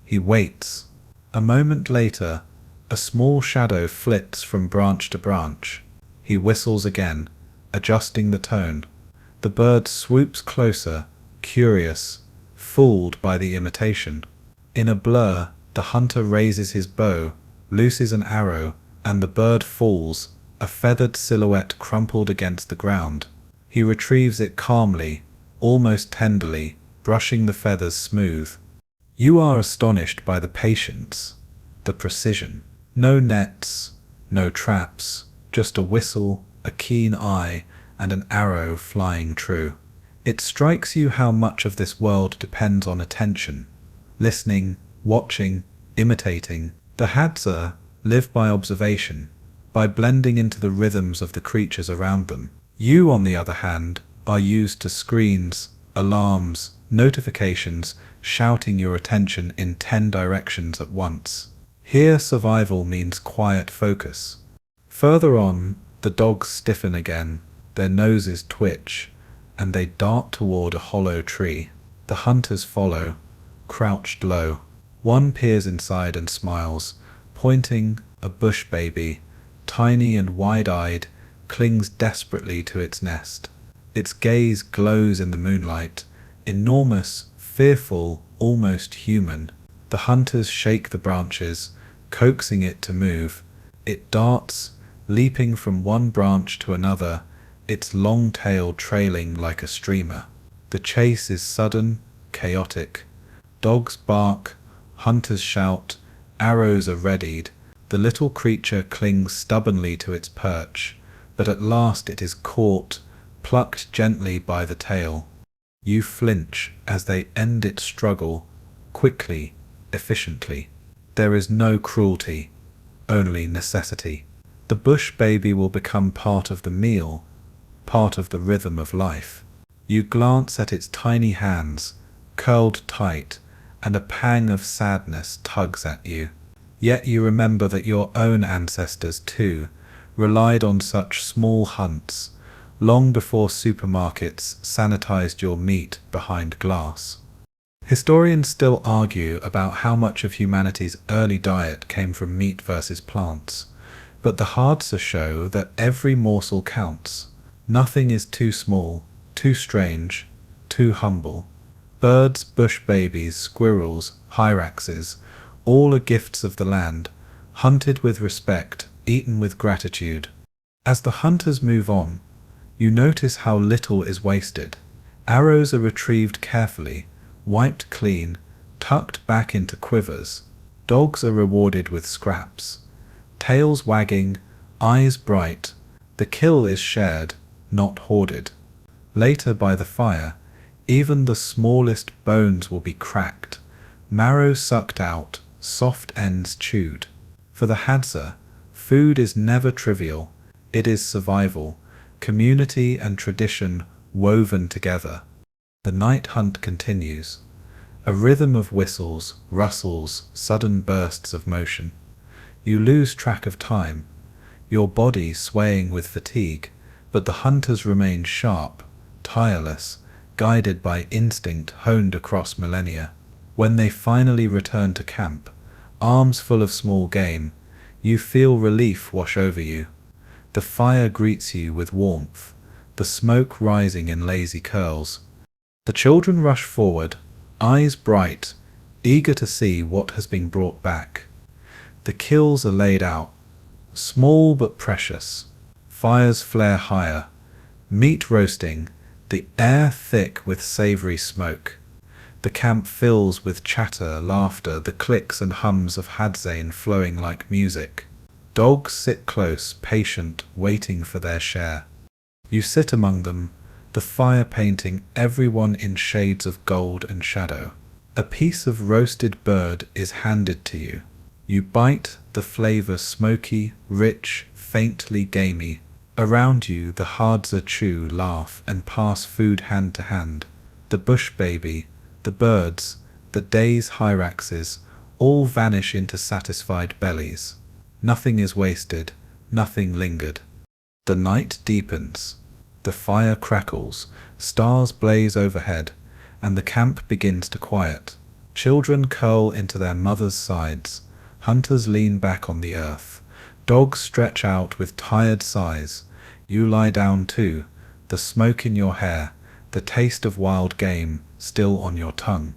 He waits. A moment later, a small shadow flits from branch to branch. He whistles again, adjusting the tone. The bird swoops closer, curious, fooled by the imitation. In a blur, the hunter raises his bow, looses an arrow, and the bird falls, a feathered silhouette crumpled against the ground. He retrieves it calmly, almost tenderly, brushing the feathers smooth. You are astonished by the patience, the precision. No nets, no traps, just a whistle, a keen eye, and an arrow flying true. It strikes you how much of this world depends on attention. Listening, watching, imitating. The Hadza live by observation, by blending into the rhythms of the creatures around them. You, on the other hand, are used to screens, alarms, notifications, shouting your attention in 10 directions at once. Here survival means quiet focus. Further on, the dogs stiffen again, their noses twitch, and they dart toward a hollow tree. The hunters follow, crouched low. One peers inside and smiles, pointing, a bush baby, tiny and wide-eyed, clings desperately to its nest. Its gaze glows in the moonlight, enormous, fearful, almost human. The hunters shake the branches, coaxing it to move. It darts, leaping from one branch to another, its long tail trailing like a streamer. The chase is sudden, chaotic. Dogs bark, hunters shout, arrows are readied. The little creature clings stubbornly to its perch, but at last it is caught, plucked gently by the tail. You flinch as they end its struggle, quickly, efficiently. There is no cruelty, only necessity. The bush baby will become part of the meal, part of the rhythm of life. You glance at its tiny hands, curled tight, and a pang of sadness tugs at you. Yet you remember that your own ancestors, too, relied on such small hunts, long before supermarkets sanitized your meat behind glass. Historians still argue about how much of humanity's early diet came from meat versus plants, but the Hadza show that every morsel counts. Nothing is too small, too strange, too humble. Birds, bush babies, squirrels, hyraxes, all are gifts of the land, hunted with respect, eaten with gratitude. As the hunters move on, you notice how little is wasted. Arrows are retrieved carefully, wiped clean, tucked back into quivers. Dogs are rewarded with scraps. Tails wagging, eyes bright. The kill is shared, not hoarded. Later by the fire, even the smallest bones will be cracked, marrow sucked out, soft ends chewed. For the Hadza, food is never trivial. It is survival, community and tradition woven together. The night hunt continues. A rhythm of whistles, rustles, sudden bursts of motion. You lose track of time, your body swaying with fatigue, but the hunters remain sharp, tireless, guided by instinct honed across millennia. When they finally return to camp, arms full of small game, you feel relief wash over you. The fire greets you with warmth, the smoke rising in lazy curls. The children rush forward, eyes bright, eager to see what has been brought back. The kills are laid out, small but precious. Fires flare higher, meat roasting, the air thick with savory smoke. The camp fills with chatter, laughter, the clicks and hums of Hadza flowing like music. Dogs sit close, patient, waiting for their share. You sit among them, the fire painting everyone in shades of gold and shadow. A piece of roasted bird is handed to you. You bite, the flavor smoky, rich, faintly gamey. Around you the Hadza chew, laugh, and pass food hand to hand. The bush baby, the birds, the day's hyraxes, all vanish into satisfied bellies. Nothing is wasted, nothing lingered. The night deepens. The fire crackles, stars blaze overhead, and the camp begins to quiet. Children curl into their mothers' sides, hunters lean back on the earth, dogs stretch out with tired sighs. You lie down too, the smoke in your hair, the taste of wild game still on your tongue.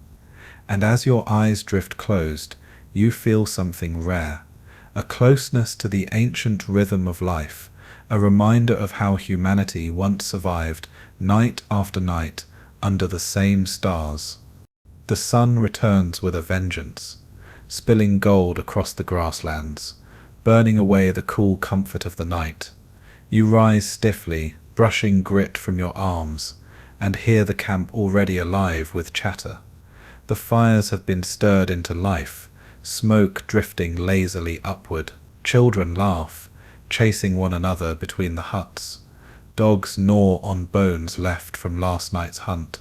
And as your eyes drift closed, you feel something rare, a closeness to the ancient rhythm of life, a reminder of how humanity once survived night after night under the same stars. The sun returns with a vengeance, spilling gold across the grasslands, burning away the cool comfort of the night. You rise stiffly, brushing grit from your arms, and hear the camp already alive with chatter. The fires have been stirred into life, smoke drifting lazily upward. Children laugh, chasing one another between the huts. Dogs gnaw on bones left from last night's hunt,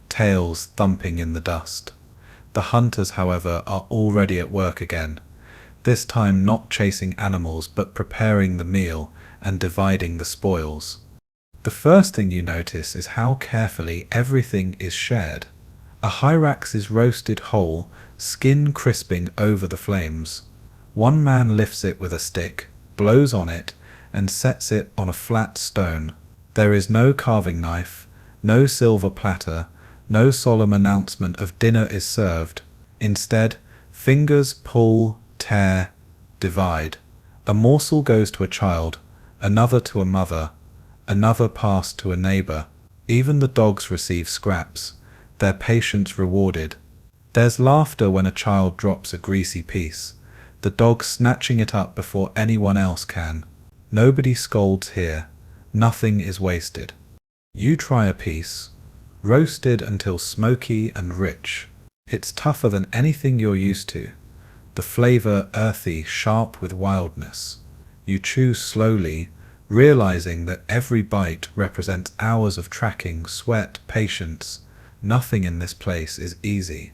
tails thumping in the dust. The hunters, however, are already at work again, this time not chasing animals but preparing the meal and dividing the spoils. The first thing you notice is how carefully everything is shared. A hyrax is roasted whole, skin crisping over the flames. One man lifts it with a stick, blows on it, and sets it on a flat stone. There is no carving knife, no silver platter, no solemn announcement of dinner is served. Instead, fingers pull, tear, divide. A morsel goes to a child, another to a mother, another passed to a neighbor. Even the dogs receive scraps, their patience rewarded. There's laughter when a child drops a greasy piece, the dog snatching it up before anyone else can. Nobody scolds here, nothing is wasted. You try a piece, roasted until smoky and rich. It's tougher than anything you're used to, the flavor earthy, sharp with wildness. You chew slowly, realizing that every bite represents hours of tracking, sweat, patience. Nothing in this place is easy.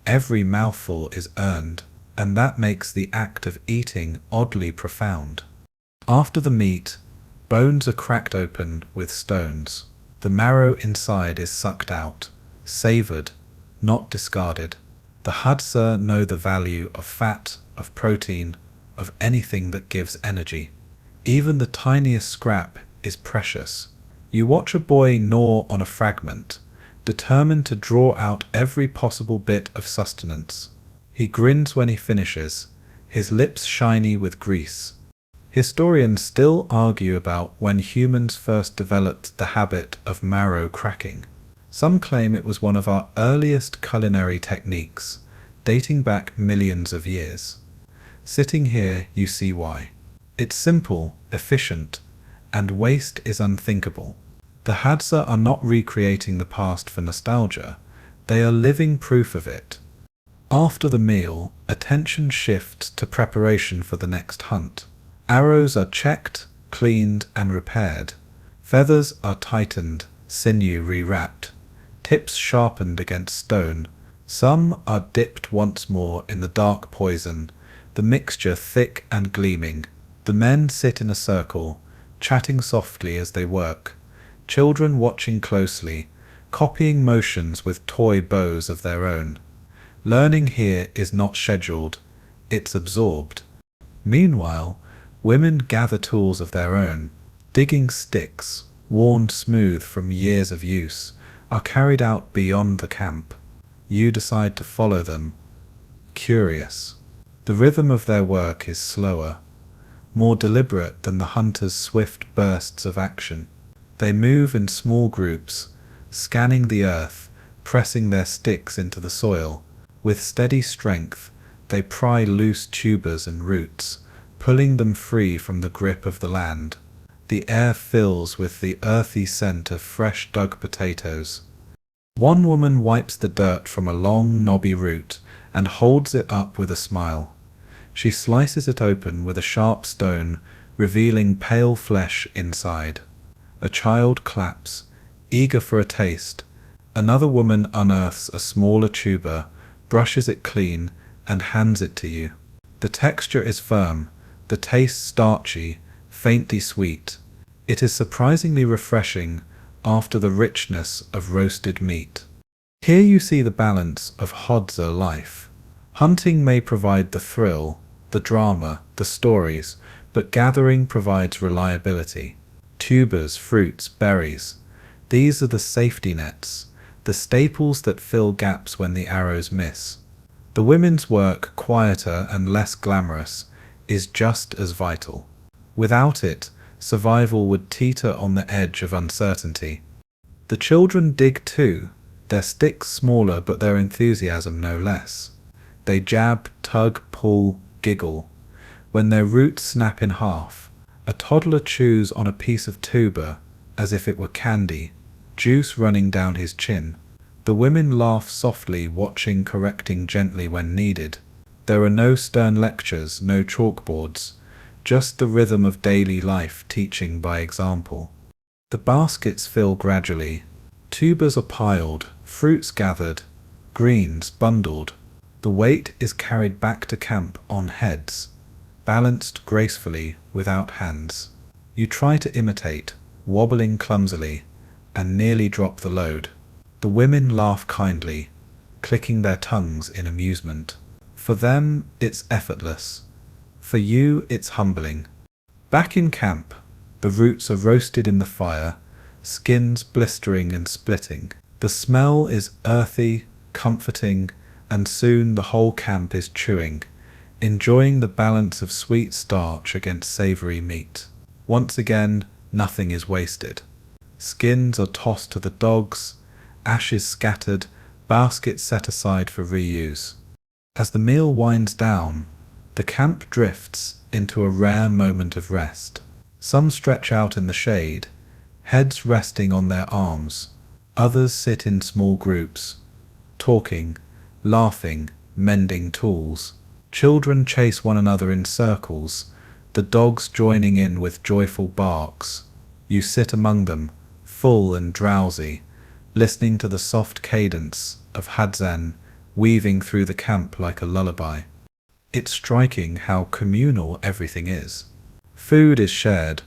Every mouthful is earned, and that makes the act of eating oddly profound. After the meat, bones are cracked open with stones. The marrow inside is sucked out, savored, not discarded. The Hadza know the value of fat, of protein, of anything that gives energy. Even the tiniest scrap is precious. You watch a boy gnaw on a fragment, determined to draw out every possible bit of sustenance. He grins when he finishes, his lips shiny with grease. Historians still argue about when humans first developed the habit of marrow cracking. Some claim it was one of our earliest culinary techniques, dating back millions of years. Sitting here, you see why. It's simple, efficient, and waste is unthinkable. The Hadza are not recreating the past for nostalgia, they are living proof of it. After the meal, attention shifts to preparation for the next hunt. Arrows are checked, cleaned, and repaired. Feathers are tightened, sinew rewrapped, tips sharpened against stone. Some are dipped once more in the dark poison, the mixture thick and gleaming. The men sit in a circle, chatting softly as they work, children watching closely, copying motions with toy bows of their own. Learning here is not scheduled, it's absorbed. Meanwhile, women gather tools of their own. Digging sticks, worn smooth from years of use, are carried out beyond the camp. You decide to follow them, curious. The rhythm of their work is slower, more deliberate than the hunters' swift bursts of action. They move in small groups, scanning the earth, pressing their sticks into the soil. With steady strength, they pry loose tubers and roots, pulling them free from the grip of the land. The air fills with the earthy scent of fresh dug potatoes. One woman wipes the dirt from a long, knobby root and holds it up with a smile. She slices it open with a sharp stone, revealing pale flesh inside. A child claps, eager for a taste. Another woman unearths a smaller tuber, brushes it clean, and hands it to you. The texture is firm, the taste starchy, faintly sweet. It is surprisingly refreshing, after the richness of roasted meat. Here you see the balance of Hadza life. Hunting may provide the thrill, the drama, the stories, but gathering provides reliability. Tubers, fruits, berries. These are the safety nets, the staples that fill gaps when the arrows miss. The women's work, quieter and less glamorous, is just as vital. Without it, survival would teeter on the edge of uncertainty. The children dig too, their sticks smaller but their enthusiasm no less. They jab, tug, pull, giggle. When their roots snap in half, a toddler chews on a piece of tuber as if it were candy, juice running down his chin. The women laugh softly, watching, correcting gently when needed. There are no stern lectures, no chalkboards, just the rhythm of daily life, teaching by example. The baskets fill gradually. Tubers are piled, fruits gathered, greens bundled. The weight is carried back to camp on heads, balanced gracefully without hands. You try to imitate, wobbling clumsily, and nearly drop the load. The women laugh kindly, clicking their tongues in amusement. For them, it's effortless. For you, it's humbling. Back in camp, the roots are roasted in the fire, skins blistering and splitting. The smell is earthy, comforting, and soon the whole camp is chewing, enjoying the balance of sweet starch against savory meat. Once again, nothing is wasted. Skins are tossed to the dogs, ashes scattered, baskets set aside for reuse. As the meal winds down, the camp drifts into a rare moment of rest. Some stretch out in the shade, heads resting on their arms. Others sit in small groups, talking, laughing, mending tools. Children chase one another in circles, the dogs joining in with joyful barks. You sit among them, full and drowsy, listening to the soft cadence of Hadza weaving through the camp like a lullaby. It's striking how communal everything is. Food is shared,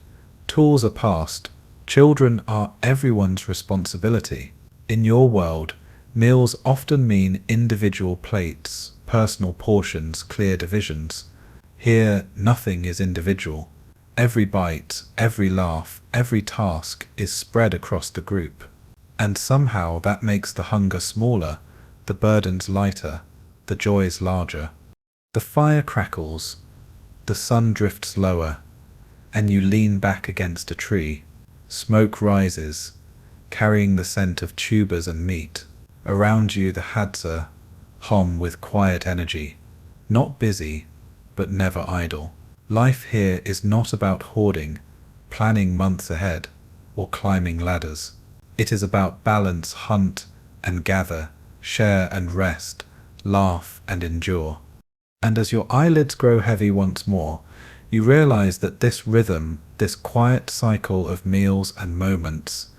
tools are passed, children are everyone's responsibility. In your world, meals often mean individual plates, personal portions, clear divisions. Here, nothing is individual. Every bite, every laugh, every task is spread across the group. And somehow that makes the hunger smaller, the burdens lighter, the joys larger. The fire crackles, the sun drifts lower, and you lean back against a tree. Smoke rises, carrying the scent of tubers and meat. Around you the Hadza hum with quiet energy, not busy, but never idle. Life here is not about hoarding, planning months ahead, or climbing ladders. It is about balance, hunt and gather, share and rest, laugh and endure. And as your eyelids grow heavy once more, you realize that this rhythm, this quiet cycle of meals and moments,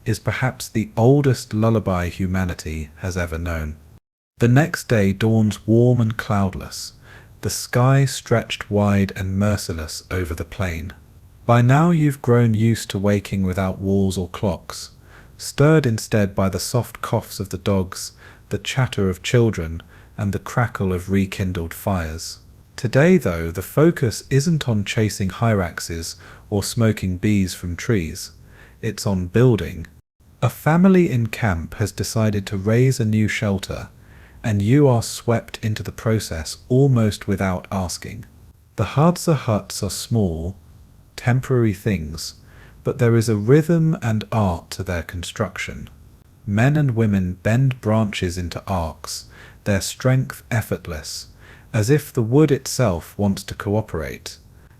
is perhaps the oldest lullaby humanity has ever known. The next day dawns warm and cloudless, the sky stretched wide and merciless over the plain. By now you've grown used to waking without walls or clocks, stirred instead by the soft coughs of the dogs, the chatter of children, and the crackle of rekindled fires. Today, though, the focus isn't on chasing hyraxes or smoking bees from trees. It's on building. A family in camp has decided to raise a new shelter, and you are swept into the process almost without asking. The Hadza huts are small, temporary things, but there is a rhythm and art to their construction. Men and women bend branches into arcs, their strength effortless, as if the wood itself wants to cooperate.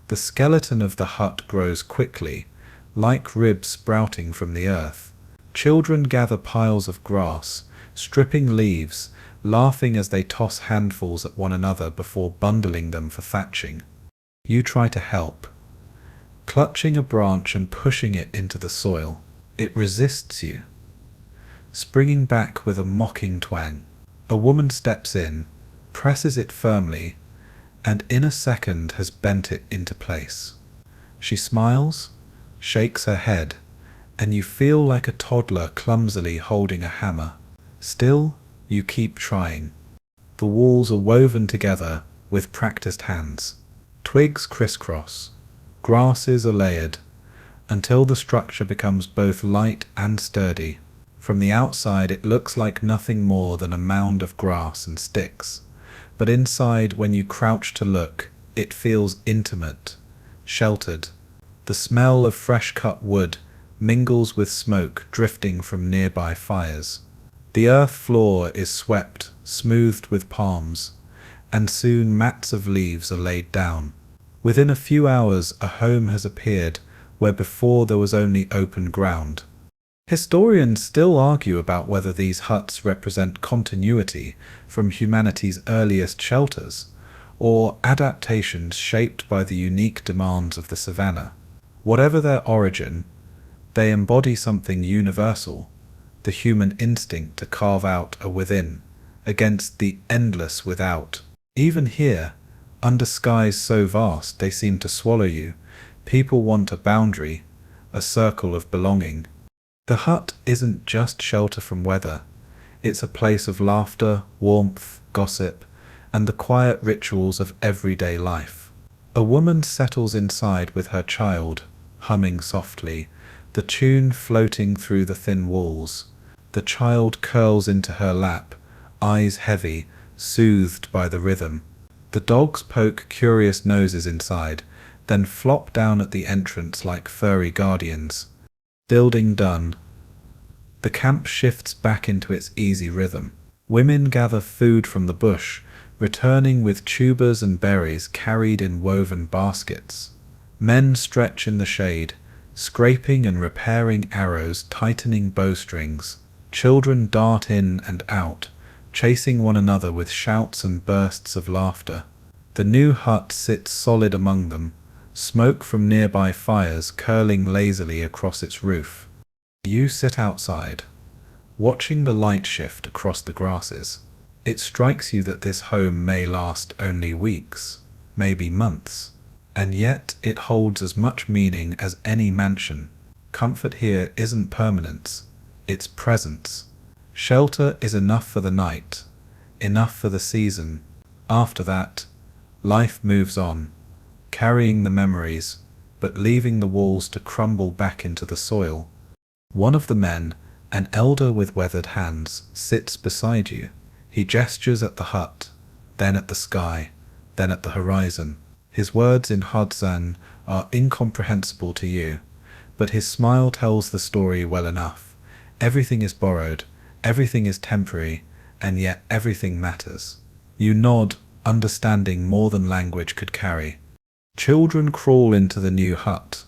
The skeleton of the hut grows quickly, like ribs sprouting from the earth. Children gather piles of grass, stripping leaves, laughing as they toss handfuls at one another before bundling them for thatching. You try to help, clutching a branch and pushing it into the soil. It resists you, springing back with a mocking twang. A woman steps in, presses it firmly, and in a second has bent it into place. She smiles, shakes her head, and you feel like a toddler clumsily holding a hammer. Still, you keep trying. The walls are woven together with practiced hands. Twigs crisscross, grasses are layered, until the structure becomes both light and sturdy. From the outside it looks like nothing more than a mound of grass and sticks, but inside, when you crouch to look, it feels intimate, sheltered. The smell of fresh-cut wood mingles with smoke drifting from nearby fires. The earth floor is swept, smoothed with palms, and soon mats of leaves are laid down. Within a few hours a home has appeared where before there was only open ground. Historians still argue about whether these huts represent continuity from humanity's earliest shelters, or adaptations shaped by the unique demands of the savannah. Whatever their origin, they embody something universal, the human instinct to carve out a within against the endless without. Even here, under skies so vast they seem to swallow you, people want a boundary, a circle of belonging. The hut isn't just shelter from weather. It's a place of laughter, warmth, gossip, and the quiet rituals of everyday life. A woman settles inside with her child, humming softly, the tune floating through the thin walls. The child curls into her lap, eyes heavy, soothed by the rhythm. The dogs poke curious noses inside, then flop down at the entrance like furry guardians. Building done, the camp shifts back into its easy rhythm. Women gather food from the bush, returning with tubers and berries carried in woven baskets. Men stretch in the shade, scraping and repairing arrows, tightening bowstrings. Children dart in and out, chasing one another with shouts and bursts of laughter. The new hut sits solid among them, smoke from nearby fires curling lazily across its roof. You sit outside, watching the light shift across the grasses. It strikes you that this home may last only weeks, maybe months, and yet it holds as much meaning as any mansion. Comfort here isn't permanence, it's presence. Shelter is enough for the night, enough for the season. After that, life moves on, carrying the memories, but leaving the walls to crumble back into the soil. One of the men, an elder with weathered hands, sits beside you. He gestures at the hut, then at the sky, then at the horizon. His words in Hadza are incomprehensible to you, but his smile tells the story well enough. Everything is borrowed, everything is temporary, and yet everything matters. You nod, understanding more than language could carry. Children crawl into the new hut,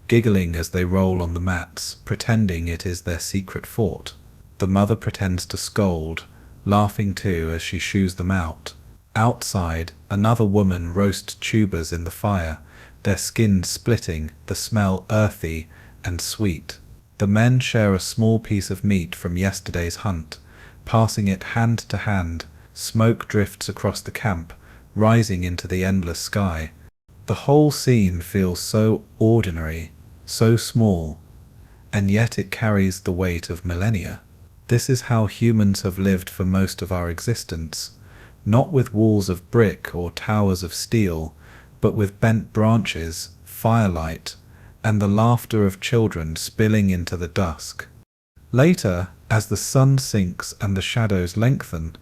giggling as they roll on the mats, pretending it is their secret fort. The mother pretends to scold, laughing too as she shoos them out. Outside, another woman roasts tubers in the fire, their skins splitting, the smell earthy and sweet. The men share a small piece of meat from yesterday's hunt, passing it hand to hand. Smoke drifts across the camp, rising into the endless sky. The whole scene feels so ordinary, so small, and yet it carries the weight of millennia. This is how humans have lived for most of our existence, not with walls of brick or towers of steel, but with bent branches, firelight, and the laughter of children spilling into the dusk. Later, as the sun sinks and the shadows lengthen,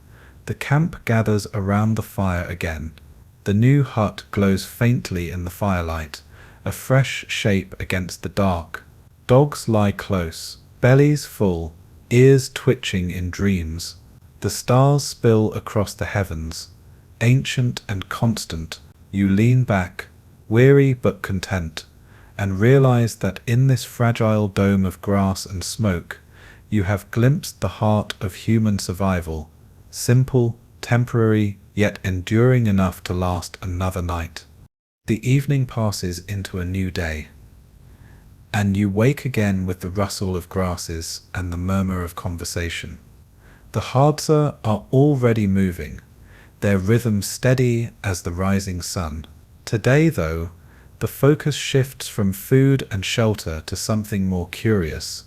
the camp gathers around the fire again. The new hut glows faintly in the firelight, a fresh shape against the dark. Dogs lie close, bellies full, ears twitching in dreams. The stars spill across the heavens, ancient and constant. You lean back, weary but content, and realize that in this fragile dome of grass and smoke, you have glimpsed the heart of human survival, simple, temporary, yet enduring enough to last another night. The evening passes into a new day, and you wake again with the rustle of grasses and the murmur of conversation. The Hadza are already moving, their rhythm steady as the rising sun. Today, though, The focus shifts from food and shelter to something more curious,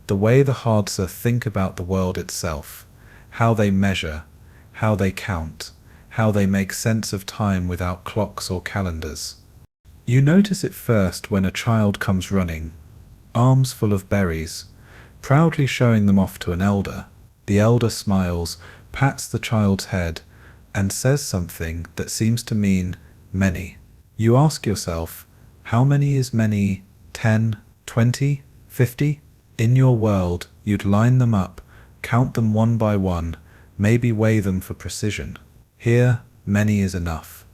the way the Hadza think about the world itself, how they measure, how they count, how they make sense of time without clocks or calendars. You notice it first when a child comes running, arms full of berries, proudly showing them off to an elder. The elder smiles, pats the child's head, and says something that seems to mean many. You ask yourself, how many is many? 10, 20, 50? In your world, you'd line them up, count them one by one, maybe weigh them for precision. Here, many is enough.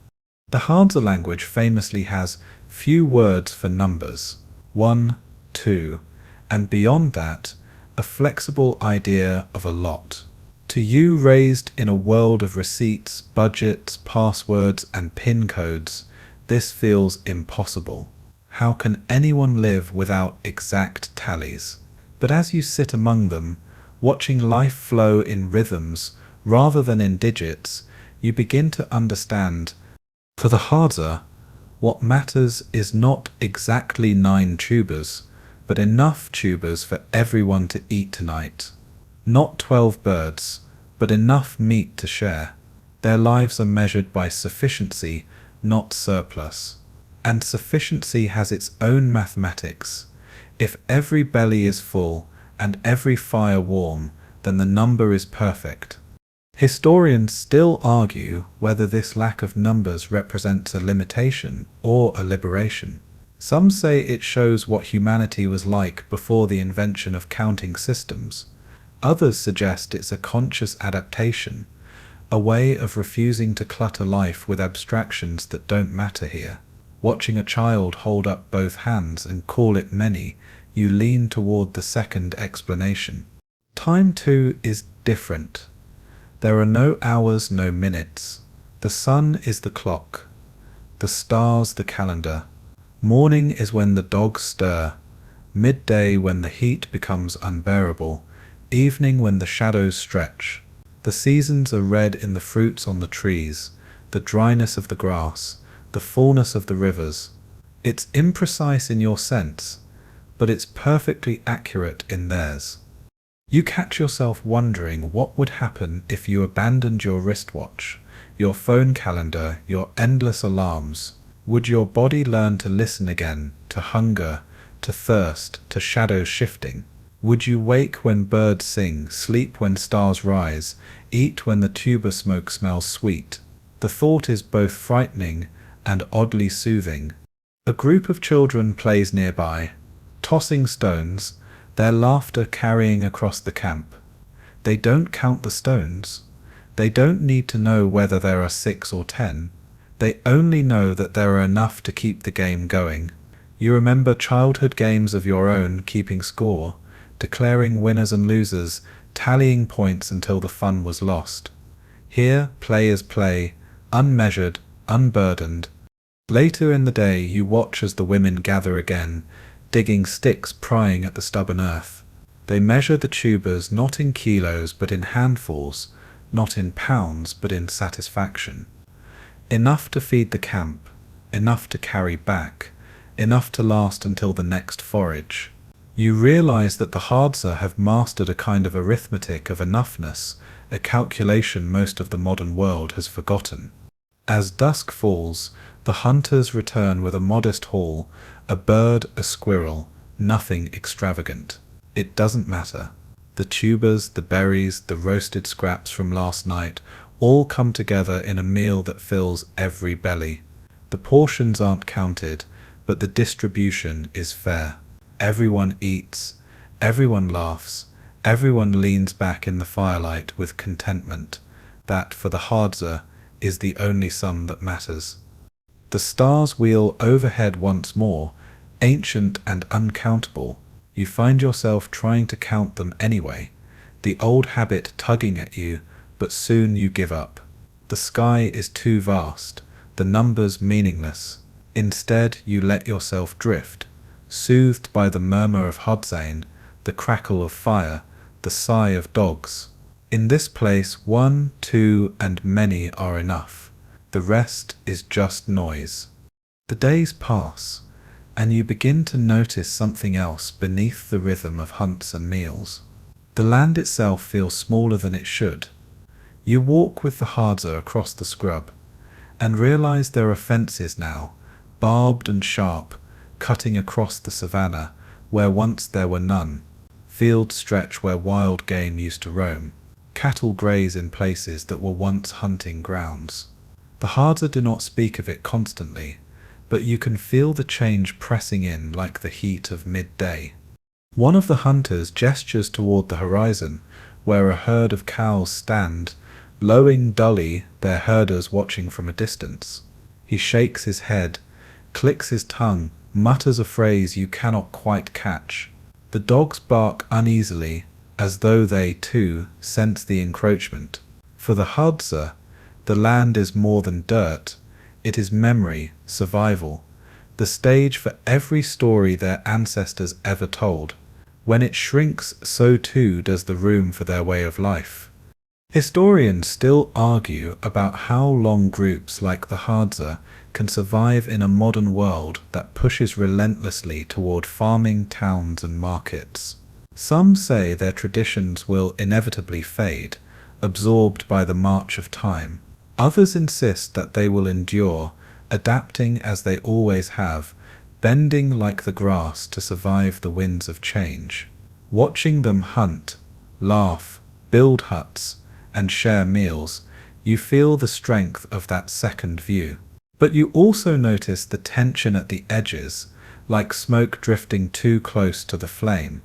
The Hadza language famously has few words for numbers, 1, 2, and beyond that, a flexible idea of a lot. To you raised in a world of receipts, budgets, passwords, and PIN codes, this feels impossible. How can anyone live without exact tallies? But as you sit among them, watching life flow in rhythms rather than in digits, you begin to understand. For the Hadza, what matters is not exactly 9 tubers, but enough tubers for everyone to eat tonight. Not 12 birds, but enough meat to share. Their lives are measured by sufficiency, not surplus. And sufficiency has its own mathematics. If every belly is full and every fire warm, then the number is perfect. Historians still argue whether this lack of numbers represents a limitation or a liberation. Some say it shows what humanity was like before the invention of counting systems. Others suggest it's a conscious adaptation, a way of refusing to clutter life with abstractions that don't matter here. Watching a child hold up both hands and call it many, you lean toward the second explanation. Time too is different. There are no hours, no minutes. The sun is the clock, the stars the calendar. Morning is when the dogs stir, midday when the heat becomes unbearable, evening when the shadows stretch. The seasons are read in the fruits on the trees, the dryness of the grass, the fullness of the rivers. It's imprecise in your sense, but it's perfectly accurate in theirs. You catch yourself wondering what would happen if you abandoned your wristwatch, your phone calendar, your endless alarms. Would your body learn to listen again, to hunger, to thirst, to shadows shifting? Would you wake when birds sing, sleep when stars rise, eat when the tuber smoke smells sweet? The thought is both frightening and oddly soothing. A group of children plays nearby, tossing stones, their laughter carrying across the camp. They don't count the stones. They don't need to know whether there are 6 or 10. They only know that there are enough to keep the game going. You remember childhood games of your own, keeping score, declaring winners and losers, tallying points until the fun was lost. Here, play is play, unmeasured, unburdened. Later in the day, you watch as the women gather again, digging sticks, prying at the stubborn earth. They measure the tubers not in kilos but in handfuls, not in pounds but in satisfaction. Enough to feed the camp, enough to carry back, enough to last until the next forage. You realize that the Hadza have mastered a kind of arithmetic of enoughness, a calculation most of the modern world has forgotten. As dusk falls, the hunters return with a modest haul, a bird, a squirrel, nothing extravagant. It doesn't matter. The tubers, the berries, the roasted scraps from last night, all come together in a meal that fills every belly. The portions aren't counted, but the distribution is fair. Everyone eats, everyone laughs, everyone leans back in the firelight with contentment. That, for the Hadza, is the only sum that matters. The stars wheel overhead once more, ancient and uncountable. You find yourself trying to count them anyway, the old habit tugging at you, but soon you give up. The sky is too vast, the numbers meaningless. Instead, you let yourself drift, soothed by the murmur of Hadzain, the crackle of fire, the sigh of dogs. In this place, 1, 2, and many are enough. The rest is just noise. The days pass, and you begin to notice something else beneath the rhythm of hunts and meals. The land itself feels smaller than it should. You walk with the Hadza across the scrub, and realize there are fences now, barbed and sharp, cutting across the savannah where once there were none. Fields stretch where wild game used to roam. Cattle graze in places that were once hunting grounds. The Hadza do not speak of it constantly, but you can feel the change pressing in like the heat of midday. One of the hunters gestures toward the horizon, where a herd of cows stand, lowing dully, their herders watching from a distance. He shakes his head, clicks his tongue, mutters a phrase you cannot quite catch. The dogs bark uneasily, as though they, too, sense the encroachment. For the Hadza, the land is more than dirt. It is memory, survival, the stage for every story their ancestors ever told. When it shrinks, so too does the room for their way of life. Historians still argue about how long groups like the Hadza can survive in a modern world that pushes relentlessly toward farming towns and markets. Some say their traditions will inevitably fade, absorbed by the march of time. Others insist that they will endure, adapting as they always have, bending like the grass to survive the winds of change. Watching them hunt, laugh, build huts, and share meals, you feel the strength of that second view. But you also notice the tension at the edges, like smoke drifting too close to the flame.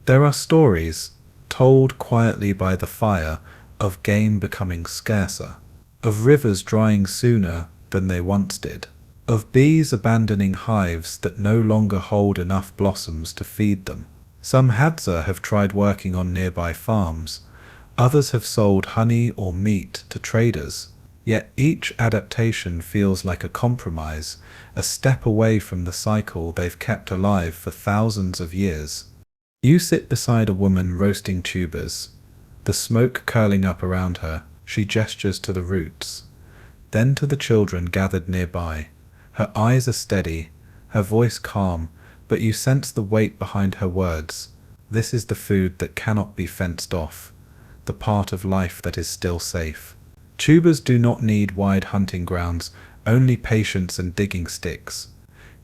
There are stories, told quietly by the fire, of game becoming scarcer, of rivers drying sooner than they once did, of bees abandoning hives that no longer hold enough blossoms to feed them. Some Hadza have tried working on nearby farms. Others have sold honey or meat to traders. Yet each adaptation feels like a compromise, a step away from the cycle they've kept alive for thousands of years. You sit beside a woman roasting tubers. The smoke curling up around her, she gestures to the roots. Then to the children gathered nearby. Her eyes are steady, her voice calm, but you sense the weight behind her words. This is the food that cannot be fenced off, the part of life that is still safe. Tubers do not need wide hunting grounds, only patience and digging sticks.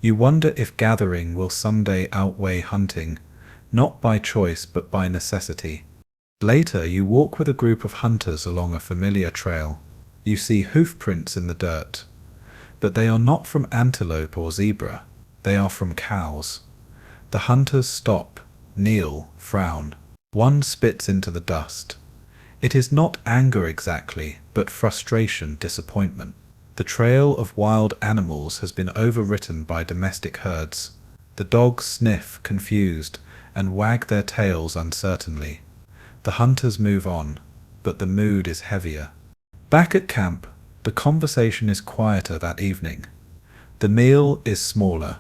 You wonder if gathering will someday outweigh hunting, not by choice but by necessity. Later you walk with a group of hunters along a familiar trail. You see hoof prints in the dirt, but they are not from antelope or zebra, they are from cows. The hunters stop, kneel, frown. One spits into the dust. It is not anger exactly, but frustration, disappointment. The trail of wild animals has been overwritten by domestic herds. The dogs sniff, confused, and wag their tails uncertainly. The hunters move on, but the mood is heavier. Back at camp, the conversation is quieter that evening. The meal is smaller,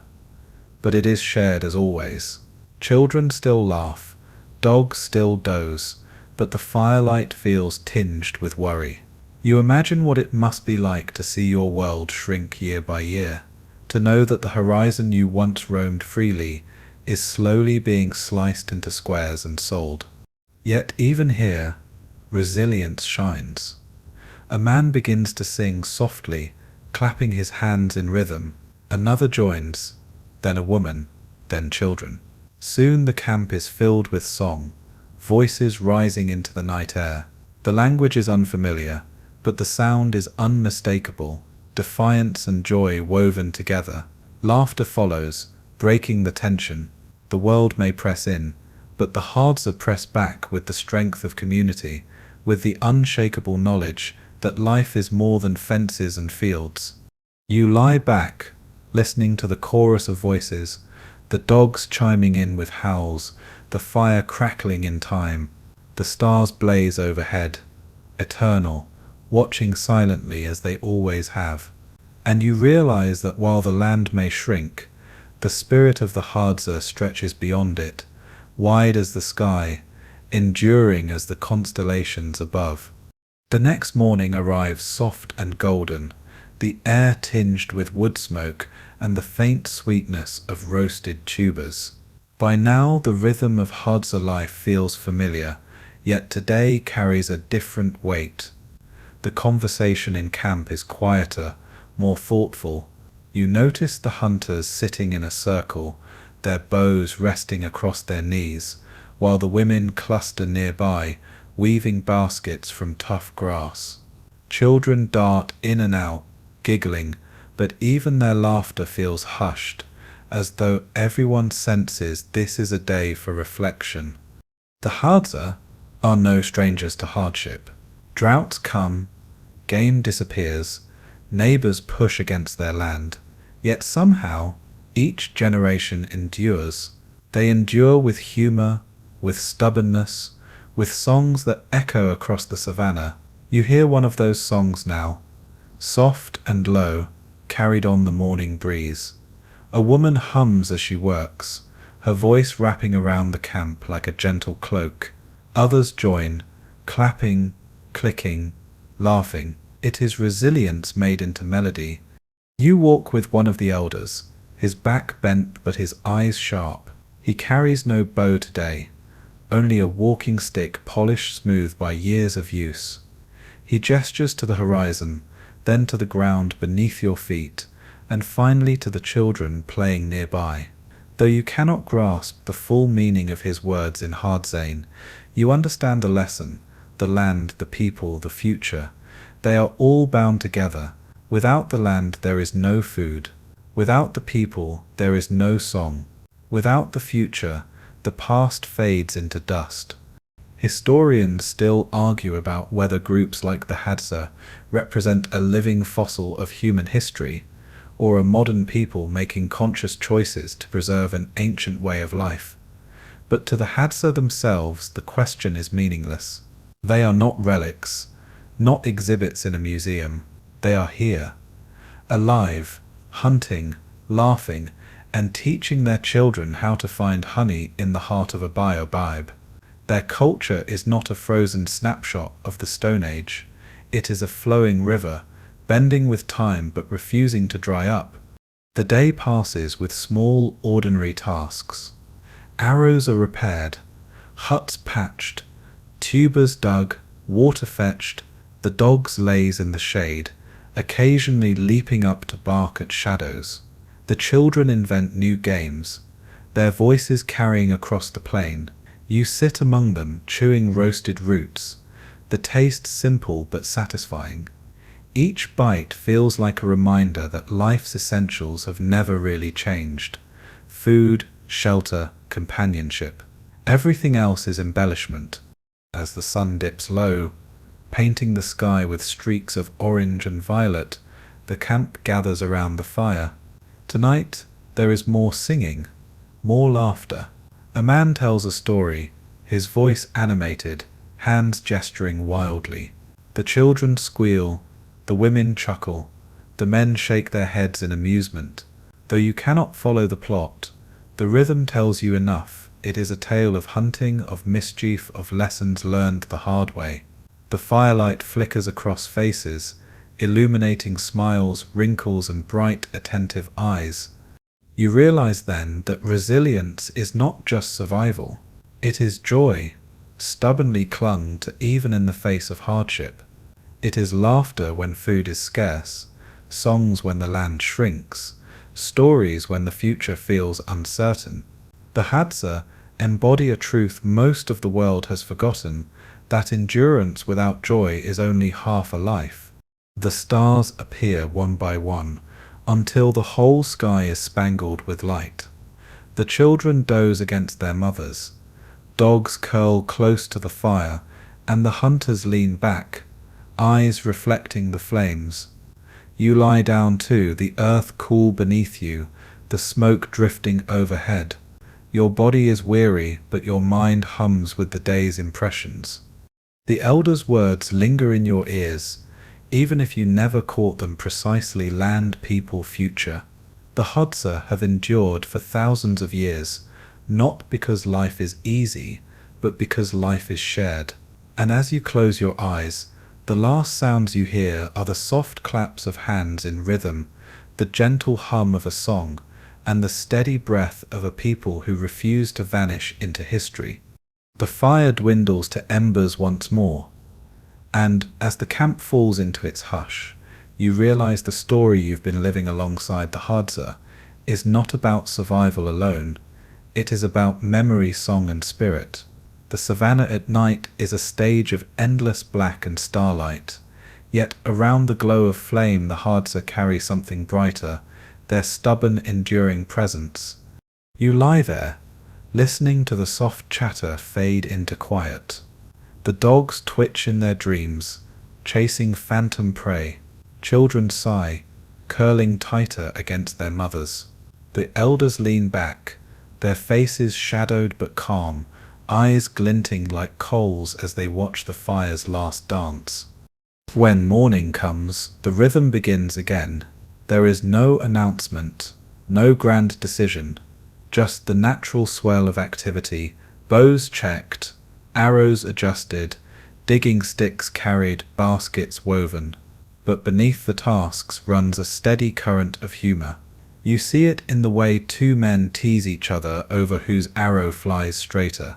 but it is shared as always. Children still laugh, dogs still doze, but the firelight feels tinged with worry. You imagine what it must be like to see your world shrink year by year, to know that the horizon you once roamed freely is slowly being sliced into squares and sold. Yet even here, resilience shines. A man begins to sing softly, clapping his hands in rhythm. Another joins, then a woman, then children. Soon the camp is filled with song, voices rising into the night air. The language is unfamiliar, but the sound is unmistakable, defiance and joy woven together. Laughter follows, breaking the tension. The world may press in, but the Hadza press back with the strength of community, with the unshakable knowledge that life is more than fences and fields. You lie back, listening to the chorus of voices, the dogs chiming in with howls, the fire crackling in time. The stars blaze overhead, eternal, watching silently as they always have. And you realize that while the land may shrink, the spirit of the Hadza stretches beyond it, wide as the sky, enduring as the constellations above. The next morning arrives soft and golden, the air tinged with wood smoke and the faint sweetness of roasted tubers. By now the rhythm of Hadza life feels familiar, yet today carries a different weight. The conversation in camp is quieter, more thoughtful. You notice the hunters sitting in a circle, their bows resting across their knees, while the women cluster nearby, weaving baskets from tough grass. Children dart in and out, giggling, but even their laughter feels hushed, as though everyone senses this is a day for reflection. The Hadza are no strangers to hardship. Droughts come, game disappears, neighbors push against their land, yet somehow each generation endures. They endure with humor, with stubbornness, with songs that echo across the savannah. You hear one of those songs now, soft and low, carried on the morning breeze. A woman hums as she works, her voice wrapping around the camp like a gentle cloak. Others join, clapping, clicking, laughing. It is resilience made into melody. You walk with one of the elders, his back bent but his eyes sharp. He carries no bow today, only a walking stick polished smooth by years of use. He gestures to the horizon, then to the ground beneath your feet, and finally to the children playing nearby. Though you cannot grasp the full meaning of his words in Hadza, you understand the lesson: the land, the people, the future. They are all bound together. Without the land there is no food. Without the people there is no song. Without the future, the past fades into dust. Historians still argue about whether groups like the Hadza represent a living fossil of human history, or a modern people making conscious choices to preserve an ancient way of life. But to the Hadza themselves, the question is meaningless. They are not relics, not exhibits in a museum. They are here, alive, hunting, laughing, and teaching their children how to find honey in the heart of a baobab. Their culture is not a frozen snapshot of the Stone Age. It is a flowing river, bending with time but refusing to dry up. The day passes with small, ordinary tasks. Arrows are repaired, huts patched, tubers dug, water fetched, the dogs laze in the shade, occasionally leaping up to bark at shadows. The children invent new games, their voices carrying across the plain. You sit among them, chewing roasted roots, the taste simple but satisfying. Each bite feels like a reminder that life's essentials have never really changed: food, shelter, companionship. Everything else is embellishment. As the sun dips low, painting the sky with streaks of orange and violet, the camp gathers around the fire. Tonight there is more singing, more laughter. A man tells a story, his voice animated, hands gesturing wildly. The children squeal, the women chuckle, the men shake their heads in amusement. Though you cannot follow the plot, the rhythm tells you enough. It is a tale of hunting, of mischief, of lessons learned the hard way. The firelight flickers across faces, illuminating smiles, wrinkles, and bright, attentive eyes. You realize then that resilience is not just survival. It is joy, stubbornly clung to even in the face of hardship. It is laughter when food is scarce, songs when the land shrinks, stories when the future feels uncertain. The Hadza embody a truth most of the world has forgotten, that endurance without joy is only half a life. The stars appear one by one, until the whole sky is spangled with light. The children doze against their mothers. Dogs curl close to the fire, and the hunters lean back, eyes reflecting the flames. You lie down too, the earth cool beneath you, the smoke drifting overhead. Your body is weary, but your mind hums with the day's impressions. The elders' words linger in your ears, even if you never caught them precisely: land, people, future. The Hadza have endured for thousands of years, not because life is easy, but because life is shared. And as you close your eyes, the last sounds you hear are the soft claps of hands in rhythm, the gentle hum of a song, and the steady breath of a people who refuse to vanish into history. The fire dwindles to embers once more, and as the camp falls into its hush, you realize the story you've been living alongside the Hadza is not about survival alone. It is about memory, song, and spirit. The savannah at night is a stage of endless black and starlight, yet around the glow of flame the Hadza carry something brighter, their stubborn, enduring presence. You lie there, listening to the soft chatter fade into quiet. The dogs twitch in their dreams, chasing phantom prey. Children sigh, curling tighter against their mothers. The elders lean back, their faces shadowed but calm, eyes glinting like coals as they watch the fire's last dance. When morning comes, the rhythm begins again. There is no announcement, no grand decision, just the natural swell of activity, bows checked, arrows adjusted, digging sticks carried, baskets woven. But beneath the tasks runs a steady current of humor. You see it in the way two men tease each other over whose arrow flies straighter,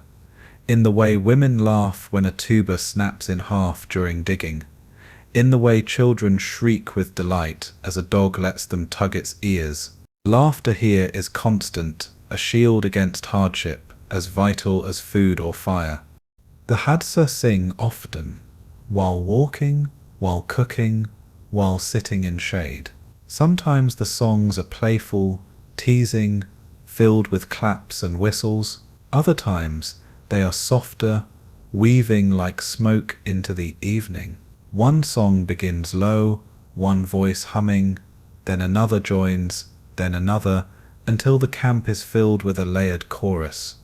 in the way women laugh when a tuber snaps in half during digging, in the way children shriek with delight as a dog lets them tug its ears. Laughter here is constant, a shield against hardship, as vital as food or fire. The Hadza sing often, while walking, while cooking, while sitting in shade. Sometimes the songs are playful, teasing, filled with claps and whistles. Other times they are softer, weaving like smoke into the evening. One song begins low, one voice humming, then another joins, then another, until the camp is filled with a layered chorus.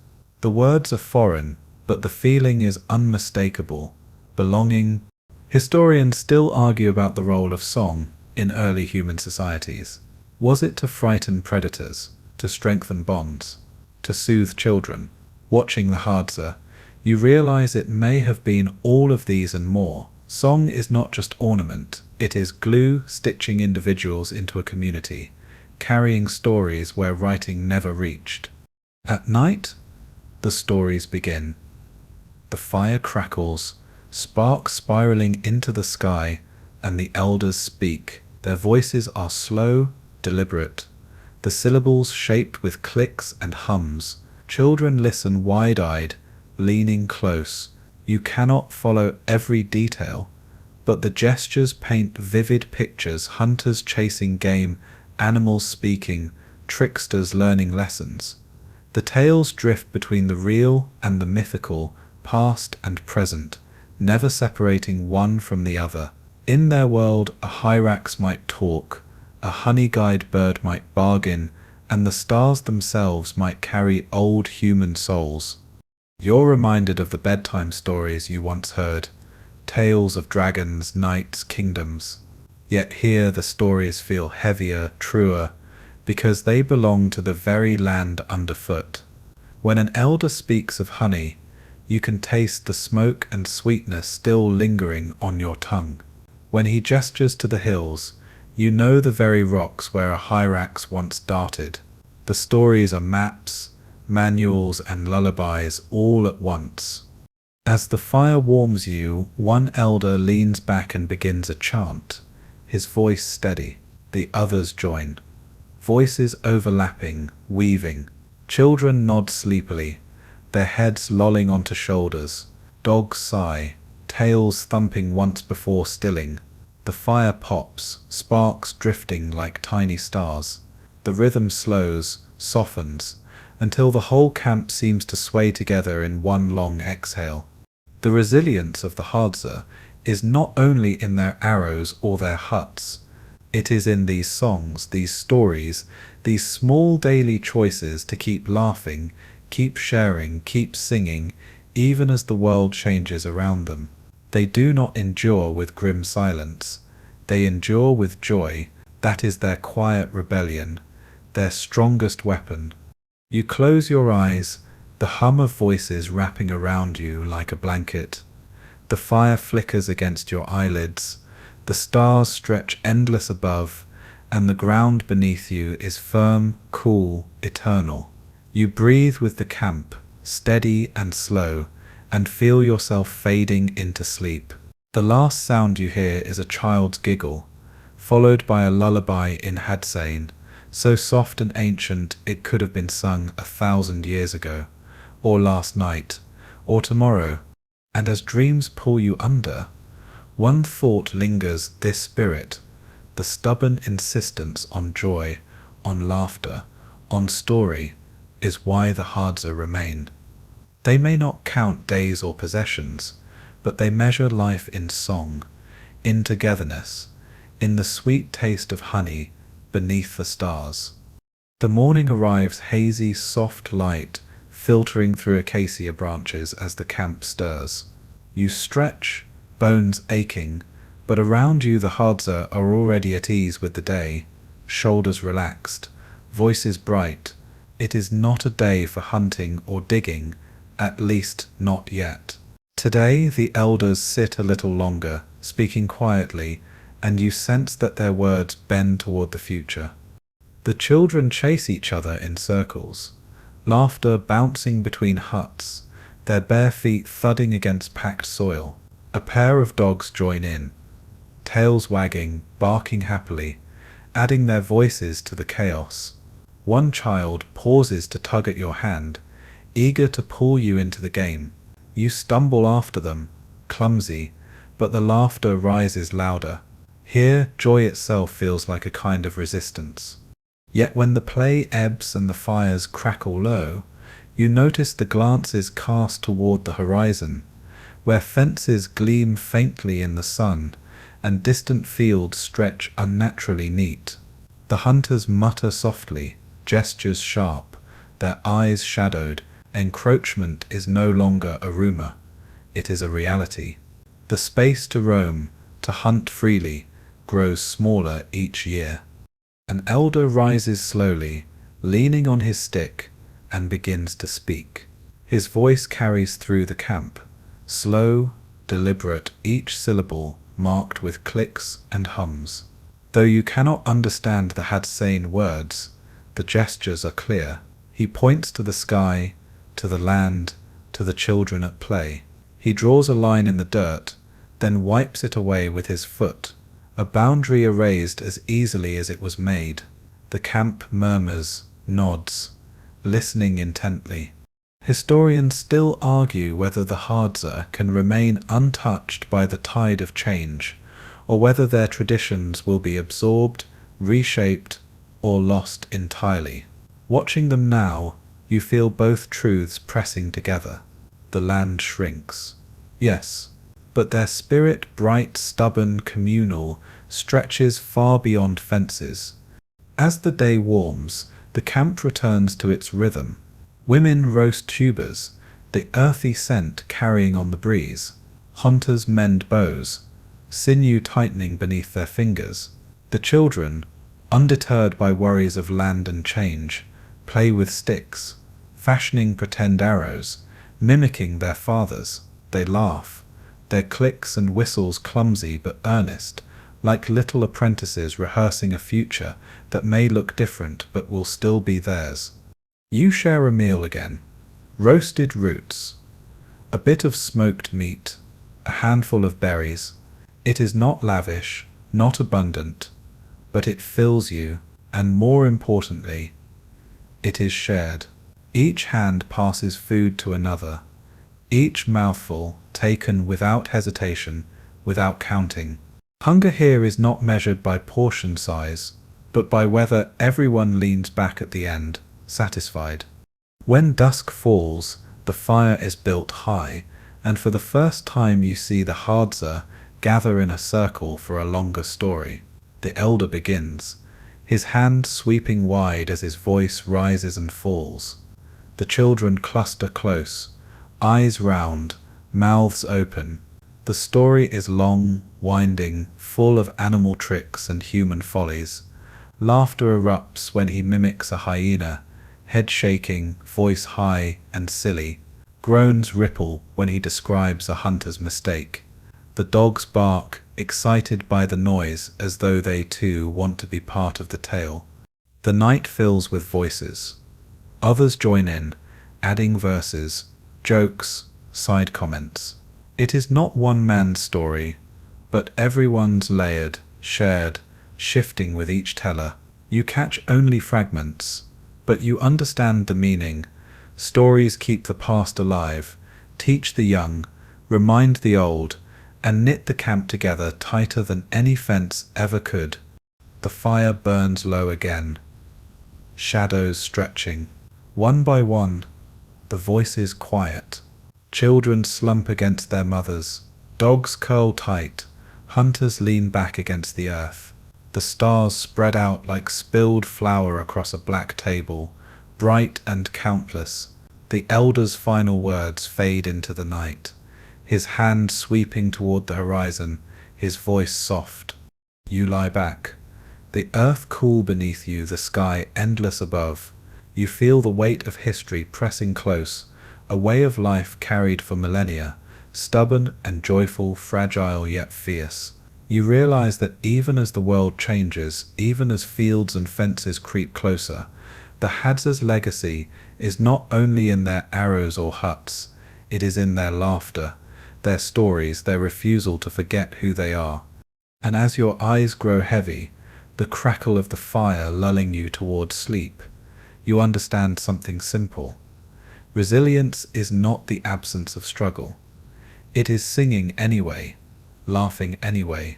The words are foreign, but the feeling is unmistakable. Belonging. Historians still argue about the role of song in early human societies. Was it to frighten predators, to strengthen bonds, to soothe children? Watching the Hadza, you realize it may have been all of these and more. Song is not just ornament, it is glue stitching individuals into a community, carrying stories where writing never reached. At night, the stories begin. The fire crackles, sparks spiraling into the sky, and the elders speak. Their voices are slow, deliberate, the syllables shaped with clicks and hums. Children listen wide-eyed, leaning close. You cannot follow every detail, but the gestures paint vivid pictures: hunters chasing game, animals speaking, tricksters learning lessons. The tales drift between the real and the mythical, past and present, never separating one from the other. In their world, a hyrax might talk, a honey-guide bird might bargain, and the stars themselves might carry old human souls. You're reminded of the bedtime stories you once heard, tales of dragons, knights, kingdoms. Yet here the stories feel heavier, truer, because they belong to the very land underfoot. When an elder speaks of honey, you can taste the smoke and sweetness still lingering on your tongue. When he gestures to the hills, you know the very rocks where a hyrax once darted. The stories are maps, manuals, and lullabies all at once. As the fire warms you, one elder leans back and begins a chant, his voice steady. The others join, voices overlapping, weaving. Children nod sleepily, their heads lolling onto shoulders. Dogs sigh, tails thumping once before stilling. The fire pops, sparks drifting like tiny stars. The rhythm slows, softens, until the whole camp seems to sway together in one long exhale. The resilience of the Hadza is not only in their arrows or their huts. It is in these songs, these stories, these small daily choices to keep laughing, keep sharing, keep singing, even as the world changes around them. They do not endure with grim silence. They endure with joy. That is their quiet rebellion, their strongest weapon. You close your eyes, the hum of voices wrapping around you like a blanket. The fire flickers against your eyelids. The stars stretch endless above, and the ground beneath you is firm, cool, eternal. You breathe with the camp, steady and slow, and feel yourself fading into sleep. The last sound you hear is a child's giggle, followed by a lullaby in Hadza, so soft and ancient it could have been sung 1,000 years ago, or last night, or tomorrow. And as dreams pull you under, one thought lingers: this spirit, the stubborn insistence on joy, on laughter, on story, is why the Hadza remain. They may not count days or possessions, but they measure life in song, in togetherness, in the sweet taste of honey beneath the stars. The morning arrives, hazy, soft light filtering through acacia branches as the camp stirs. You stretch, bones aching, but around you the Hadza are already at ease with the day, shoulders relaxed, voices bright. It is not a day for hunting or digging, at least not yet. Today the elders sit a little longer, speaking quietly, and you sense that their words bend toward the future. The children chase each other in circles, laughter bouncing between huts, their bare feet thudding against packed soil. A pair of dogs join in, tails wagging, barking happily, adding their voices to the chaos. One child pauses to tug at your hand, eager to pull you into the game. You stumble after them, clumsy, but the laughter rises louder. Here, joy itself feels like a kind of resistance. Yet when the play ebbs and the fires crackle low, you notice the glances cast toward the horizon, where fences gleam faintly in the sun, and distant fields stretch unnaturally neat. The hunters mutter softly, gestures sharp, their eyes shadowed. Encroachment is no longer a rumor, it is a reality. The space to roam, to hunt freely, grows smaller each year. An elder rises slowly, leaning on his stick, and begins to speak. His voice carries through the camp, slow, deliberate, each syllable marked with clicks and hums. Though you cannot understand the Hadza words, the gestures are clear. He points to the sky, to the land, to the children at play. He draws a line in the dirt, then wipes it away with his foot, a boundary erased as easily as it was made. The camp murmurs, nods, listening intently. Historians still argue whether the Hadza can remain untouched by the tide of change, or whether their traditions will be absorbed, reshaped, or lost entirely. Watching them now, you feel both truths pressing together. The land shrinks. Yes, but their spirit, bright, stubborn, communal, stretches far beyond fences. As the day warms, the camp returns to its rhythm. Women roast tubers, the earthy scent carrying on the breeze. Hunters mend bows, sinew tightening beneath their fingers. The children, undeterred by worries of land and change, play with sticks, fashioning pretend arrows, mimicking their fathers. They laugh, their clicks and whistles clumsy but earnest, like little apprentices rehearsing a future that may look different but will still be theirs. You share a meal again. Roasted roots, a bit of smoked meat, a handful of berries. It is not lavish, not abundant, but it fills you, and more importantly, it is shared. Each hand passes food to another, each mouthful taken without hesitation, without counting. Hunger here is not measured by portion size, but by whether everyone leans back at the end, satisfied. When dusk falls, the fire is built high, and for the first time you see the Hadza gather in a circle for a longer story. The elder begins, his hand sweeping wide as his voice rises and falls. The children cluster close, eyes round, mouths open. The story is long, winding, full of animal tricks and human follies. Laughter erupts when he mimics a hyena, head shaking, voice high and silly. Groans ripple when he describes a hunter's mistake. The dogs bark, excited by the noise as though they too want to be part of the tale. The night fills with voices. Others join in, adding verses, jokes, side comments. It is not one man's story, but everyone's layered, shared, shifting with each teller. You catch only fragments, but you understand the meaning. Stories keep the past alive, teach the young, remind the old, and knit the camp together tighter than any fence ever could. The fire burns low again, shadows stretching. One by one, the voices quiet. Children slump against their mothers. Dogs curl tight. Hunters lean back against the earth. The stars spread out like spilled flour across a black table, bright and countless. The elder's final words fade into the night, his hand sweeping toward the horizon, his voice soft. You lie back. The earth cool beneath you, the sky endless above. You feel the weight of history pressing close, a way of life carried for millennia, stubborn and joyful, fragile yet fierce. You realize that even as the world changes, even as fields and fences creep closer, the Hadza's legacy is not only in their arrows or huts, it is in their laughter, their stories, their refusal to forget who they are. And as your eyes grow heavy, the crackle of the fire lulling you toward sleep, you understand something simple. Resilience is not the absence of struggle. It is singing anyway, laughing anyway,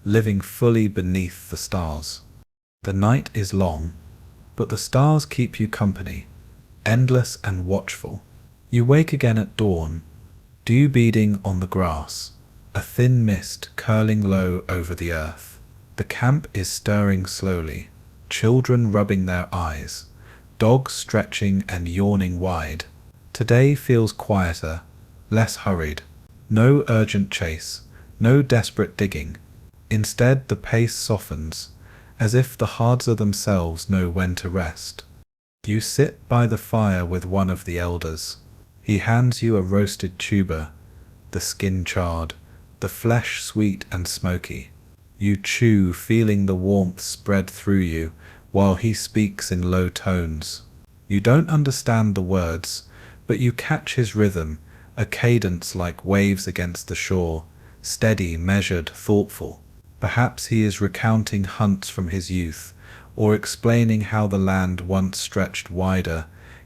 living fully beneath the stars. The night is long, but the stars keep you company, endless and watchful. You wake again at dawn, dew beading on the grass, a thin mist curling low over the earth. The camp is stirring slowly, children rubbing their eyes, dogs stretching and yawning wide. Today feels quieter, less hurried. No urgent chase, no desperate digging. Instead, the pace softens, as if the Hadza themselves know when to rest. You sit by the fire with one of the elders. He hands you a roasted tuber, the skin charred, the flesh sweet and smoky. You chew, feeling the warmth spread through you, while he speaks in low tones. You don't understand the words, but you catch his rhythm, a cadence like waves against the shore, steady, measured, thoughtful. Perhaps he is recounting hunts from his youth, or explaining how the land once stretched wider,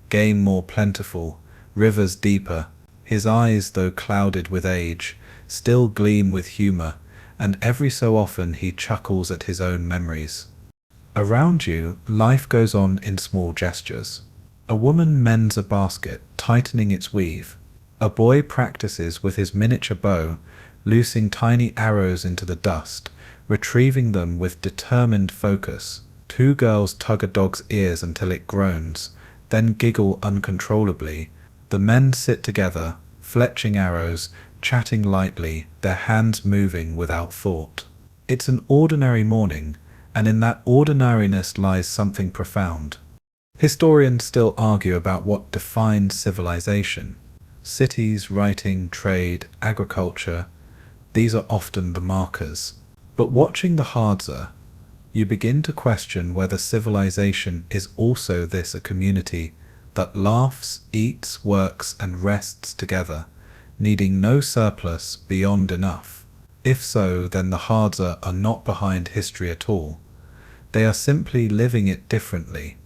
game more plentiful, rivers deeper. His eyes, though clouded with age, still gleam with humor, and every so often he chuckles at his own memories. Around you, life goes on in small gestures. A woman mends a basket, tightening its weave. A boy practices with his miniature bow, loosing tiny arrows into the dust, retrieving them with determined focus. Two girls tug a dog's ears until it groans, then giggle uncontrollably. The men sit together, fletching arrows, chatting lightly, their hands moving without thought. It's an ordinary morning, and in that ordinariness lies something profound. Historians still argue about what defines civilization. Cities, writing, trade, agriculture, these are often the markers. But watching the Hadza, you begin to question whether civilization is also this, a community that laughs, eats, works, and rests together, needing no surplus beyond enough. If so, then the Hadza are not behind history at all. They are simply living it differently.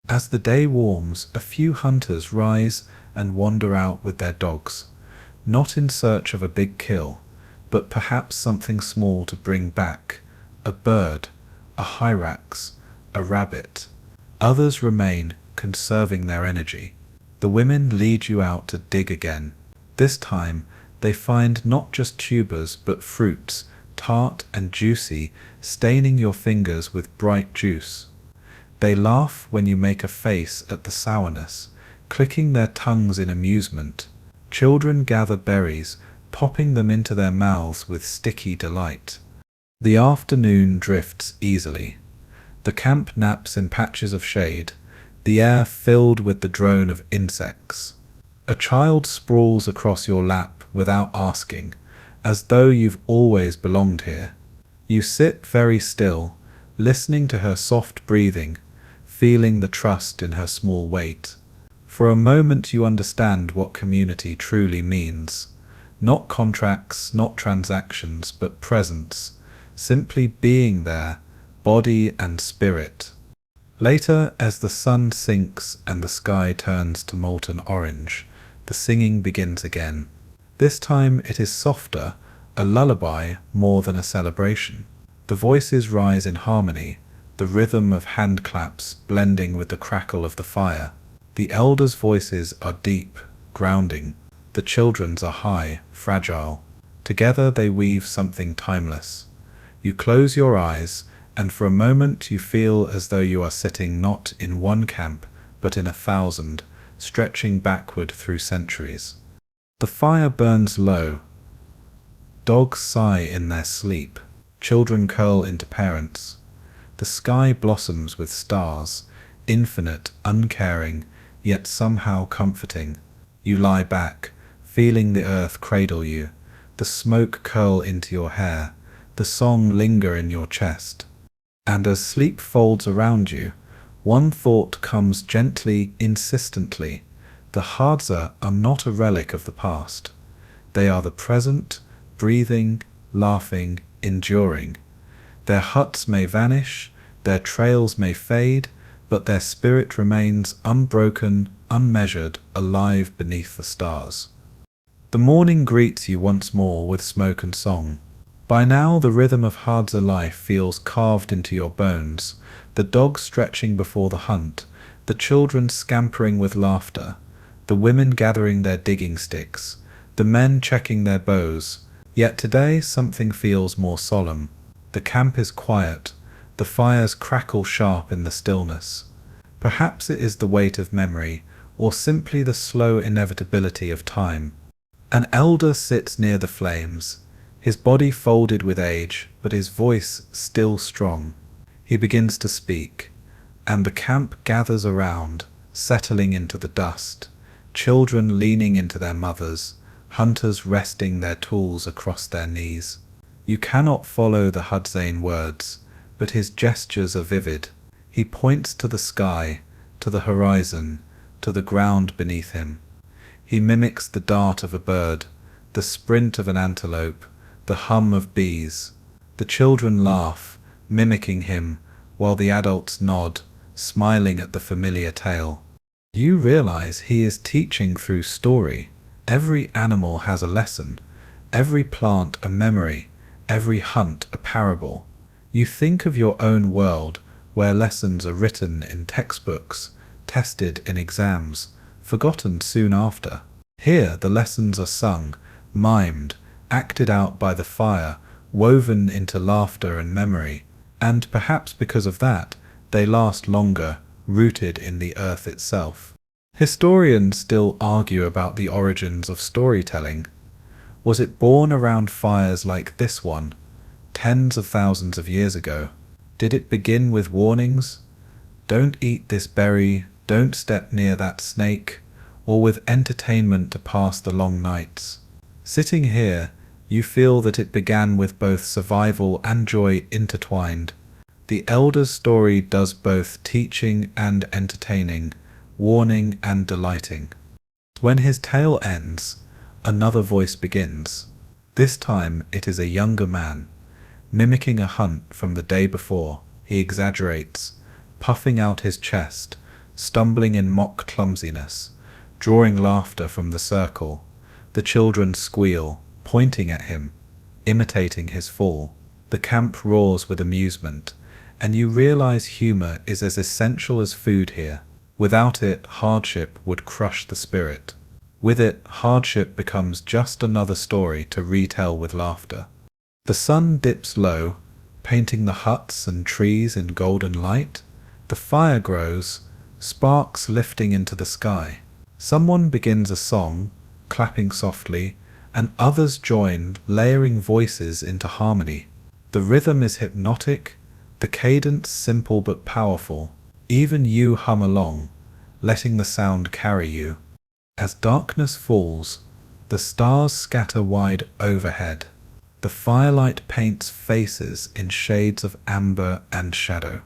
As the day warms, a few hunters rise and wander out with their dogs, not in search of a big kill, but perhaps something small to bring back, a bird, a hyrax, a rabbit. Others remain, conserving their energy. The women lead you out to dig again. This time, they find not just tubers but fruits, tart and juicy, staining your fingers with bright juice. They laugh when you make a face at the sourness, clicking their tongues in amusement. Children gather berries, popping them into their mouths with sticky delight. The afternoon drifts easily. The camp naps in patches of shade, the air filled with the drone of insects. A child sprawls across your lap without asking, as though you've always belonged here. You sit very still, listening to her soft breathing, feeling the trust in her small weight. For a moment you understand what community truly means. Not contracts, not transactions, but presence, simply being there, body and spirit. Later, as the sun sinks and the sky turns to molten orange, the singing begins again. This time it is softer, a lullaby more than a celebration. The voices rise in harmony, the rhythm of hand claps blending with the crackle of the fire. The elders' voices are deep, grounding. The children's are high, fragile. Together they weave something timeless. You close your eyes, and for a moment you feel as though you are sitting not in one camp, but in 1,000, stretching backward through centuries. The fire burns low. Dogs sigh in their sleep. Children curl into parents. The sky blossoms with stars, infinite, uncaring, yet somehow comforting. You lie back, feeling the earth cradle you, the smoke curl into your hair, the song linger in your chest. And as sleep folds around you, one thought comes gently, insistently. The Hadza are not a relic of the past. They are the present, breathing, laughing, enduring. Their huts may vanish, their trails may fade, but their spirit remains unbroken, unmeasured, alive beneath the stars. The morning greets you once more with smoke and song. By now the rhythm of Hadza life feels carved into your bones, the dogs stretching before the hunt, the children scampering with laughter, the women gathering their digging sticks, the men checking their bows. Yet today something feels more solemn. The camp is quiet, the fires crackle sharp in the stillness. Perhaps it is the weight of memory, or simply the slow inevitability of time. An elder sits near the flames, his body folded with age, but his voice still strong. He begins to speak, and the camp gathers around, settling into the dust, children leaning into their mothers, hunters resting their tools across their knees. You cannot follow the Hadzain words, but his gestures are vivid. He points to the sky, to the horizon, to the ground beneath him. He mimics the dart of a bird, the sprint of an antelope, the hum of bees. The children laugh, mimicking him, while the adults nod, smiling at the familiar tale. You realize he is teaching through story. Every animal has a lesson, every plant a memory, every hunt a parable. You think of your own world, where lessons are written in textbooks, tested in exams, forgotten soon after. Here the lessons are sung, mimed, acted out by the fire, woven into laughter and memory, and perhaps because of that, they last longer, rooted in the earth itself. Historians still argue about the origins of storytelling. Was it born around fires like this one, tens of thousands of years ago? Did it begin with warnings? Don't eat this berry, don't step near that snake, or with entertainment to pass the long nights? Sitting here, you feel that it began with both survival and joy intertwined. The elder's story does both teaching and entertaining, warning and delighting. When his tale ends, another voice begins. This time it is a younger man, mimicking a hunt from the day before. He exaggerates, puffing out his chest, stumbling in mock clumsiness, drawing laughter from the circle. The children squeal, pointing at him, imitating his fall. The camp roars with amusement, and you realize humor is as essential as food here. Without it, hardship would crush the spirit. With it, hardship becomes just another story to retell with laughter. The sun dips low, painting the huts and trees in golden light. The fire grows, sparks lifting into the sky. Someone begins a song, clapping softly, and others join, layering voices into harmony. The rhythm is hypnotic, the cadence simple but powerful. Even you hum along, letting the sound carry you. As darkness falls, the stars scatter wide overhead. The firelight paints faces in shades of amber and shadow.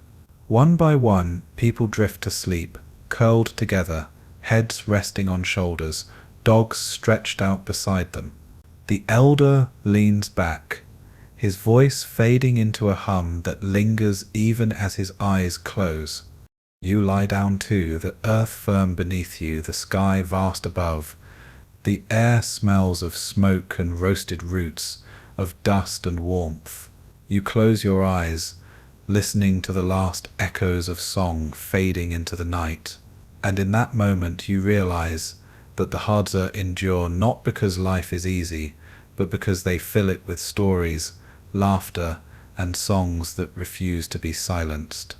One by one, people drift to sleep, curled together, heads resting on shoulders, dogs stretched out beside them. The elder leans back, his voice fading into a hum that lingers even as his eyes close. You lie down too, the earth firm beneath you, the sky vast above. The air smells of smoke and roasted roots, of dust and warmth. You close your eyes, listening to the last echoes of song fading into the night. And in that moment you realize that the Hadza endure not because life is easy, but because they fill it with stories, laughter, and songs that refuse to be silenced.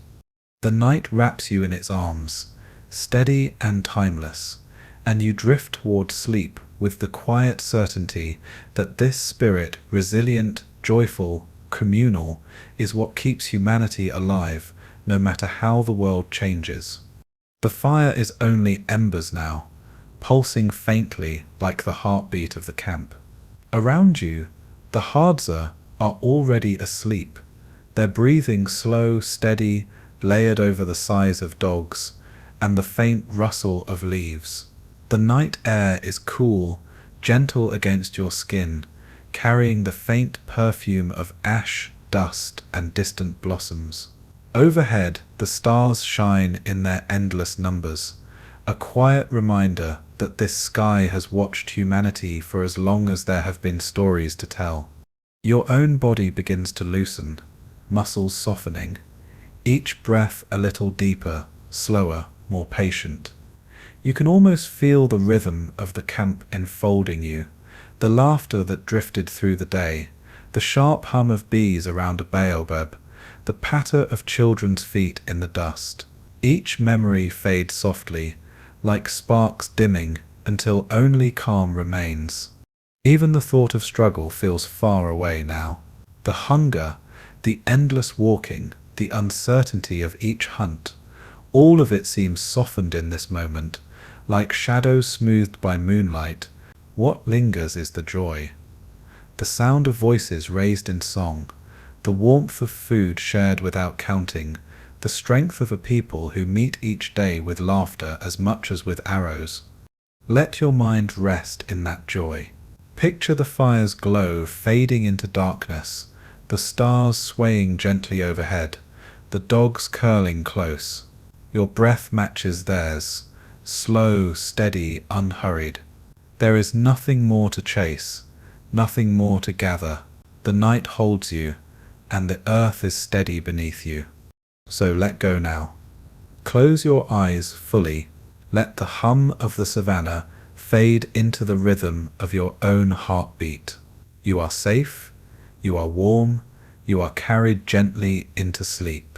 The night wraps you in its arms, steady and timeless, and you drift toward sleep with the quiet certainty that this spirit, resilient, joyful, communal, is what keeps humanity alive, no matter how the world changes. The fire is only embers now, pulsing faintly like the heartbeat of the camp. Around you, the Hadza are already asleep, their breathing slow, steady, layered over the sighs of dogs, and the faint rustle of leaves. The night air is cool, gentle against your skin, carrying the faint perfume of ash, dust, and distant blossoms. Overhead, the stars shine in their endless numbers, a quiet reminder that this sky has watched humanity for as long as there have been stories to tell. Your own body begins to loosen, muscles softening, each breath a little deeper, slower, more patient. You can almost feel the rhythm of the camp enfolding you, the laughter that drifted through the day, the sharp hum of bees around a baobab, the patter of children's feet in the dust. Each memory fades softly, like sparks dimming, until only calm remains. Even the thought of struggle feels far away now. The hunger, the endless walking, the uncertainty of each hunt, all of it seems softened in this moment, like shadows smoothed by moonlight. What lingers is the joy, the sound of voices raised in song, the warmth of food shared without counting, the strength of a people who meet each day with laughter as much as with arrows. Let your mind rest in that joy. Picture the fire's glow fading into darkness, the stars swaying gently overhead, the dogs curling close. Your breath matches theirs, slow, steady, unhurried. There is nothing more to chase, nothing more to gather. The night holds you, and the earth is steady beneath you. So let go now. Close your eyes fully. Let the hum of the savannah fade into the rhythm of your own heartbeat. You are safe, you are warm, you are carried gently into sleep.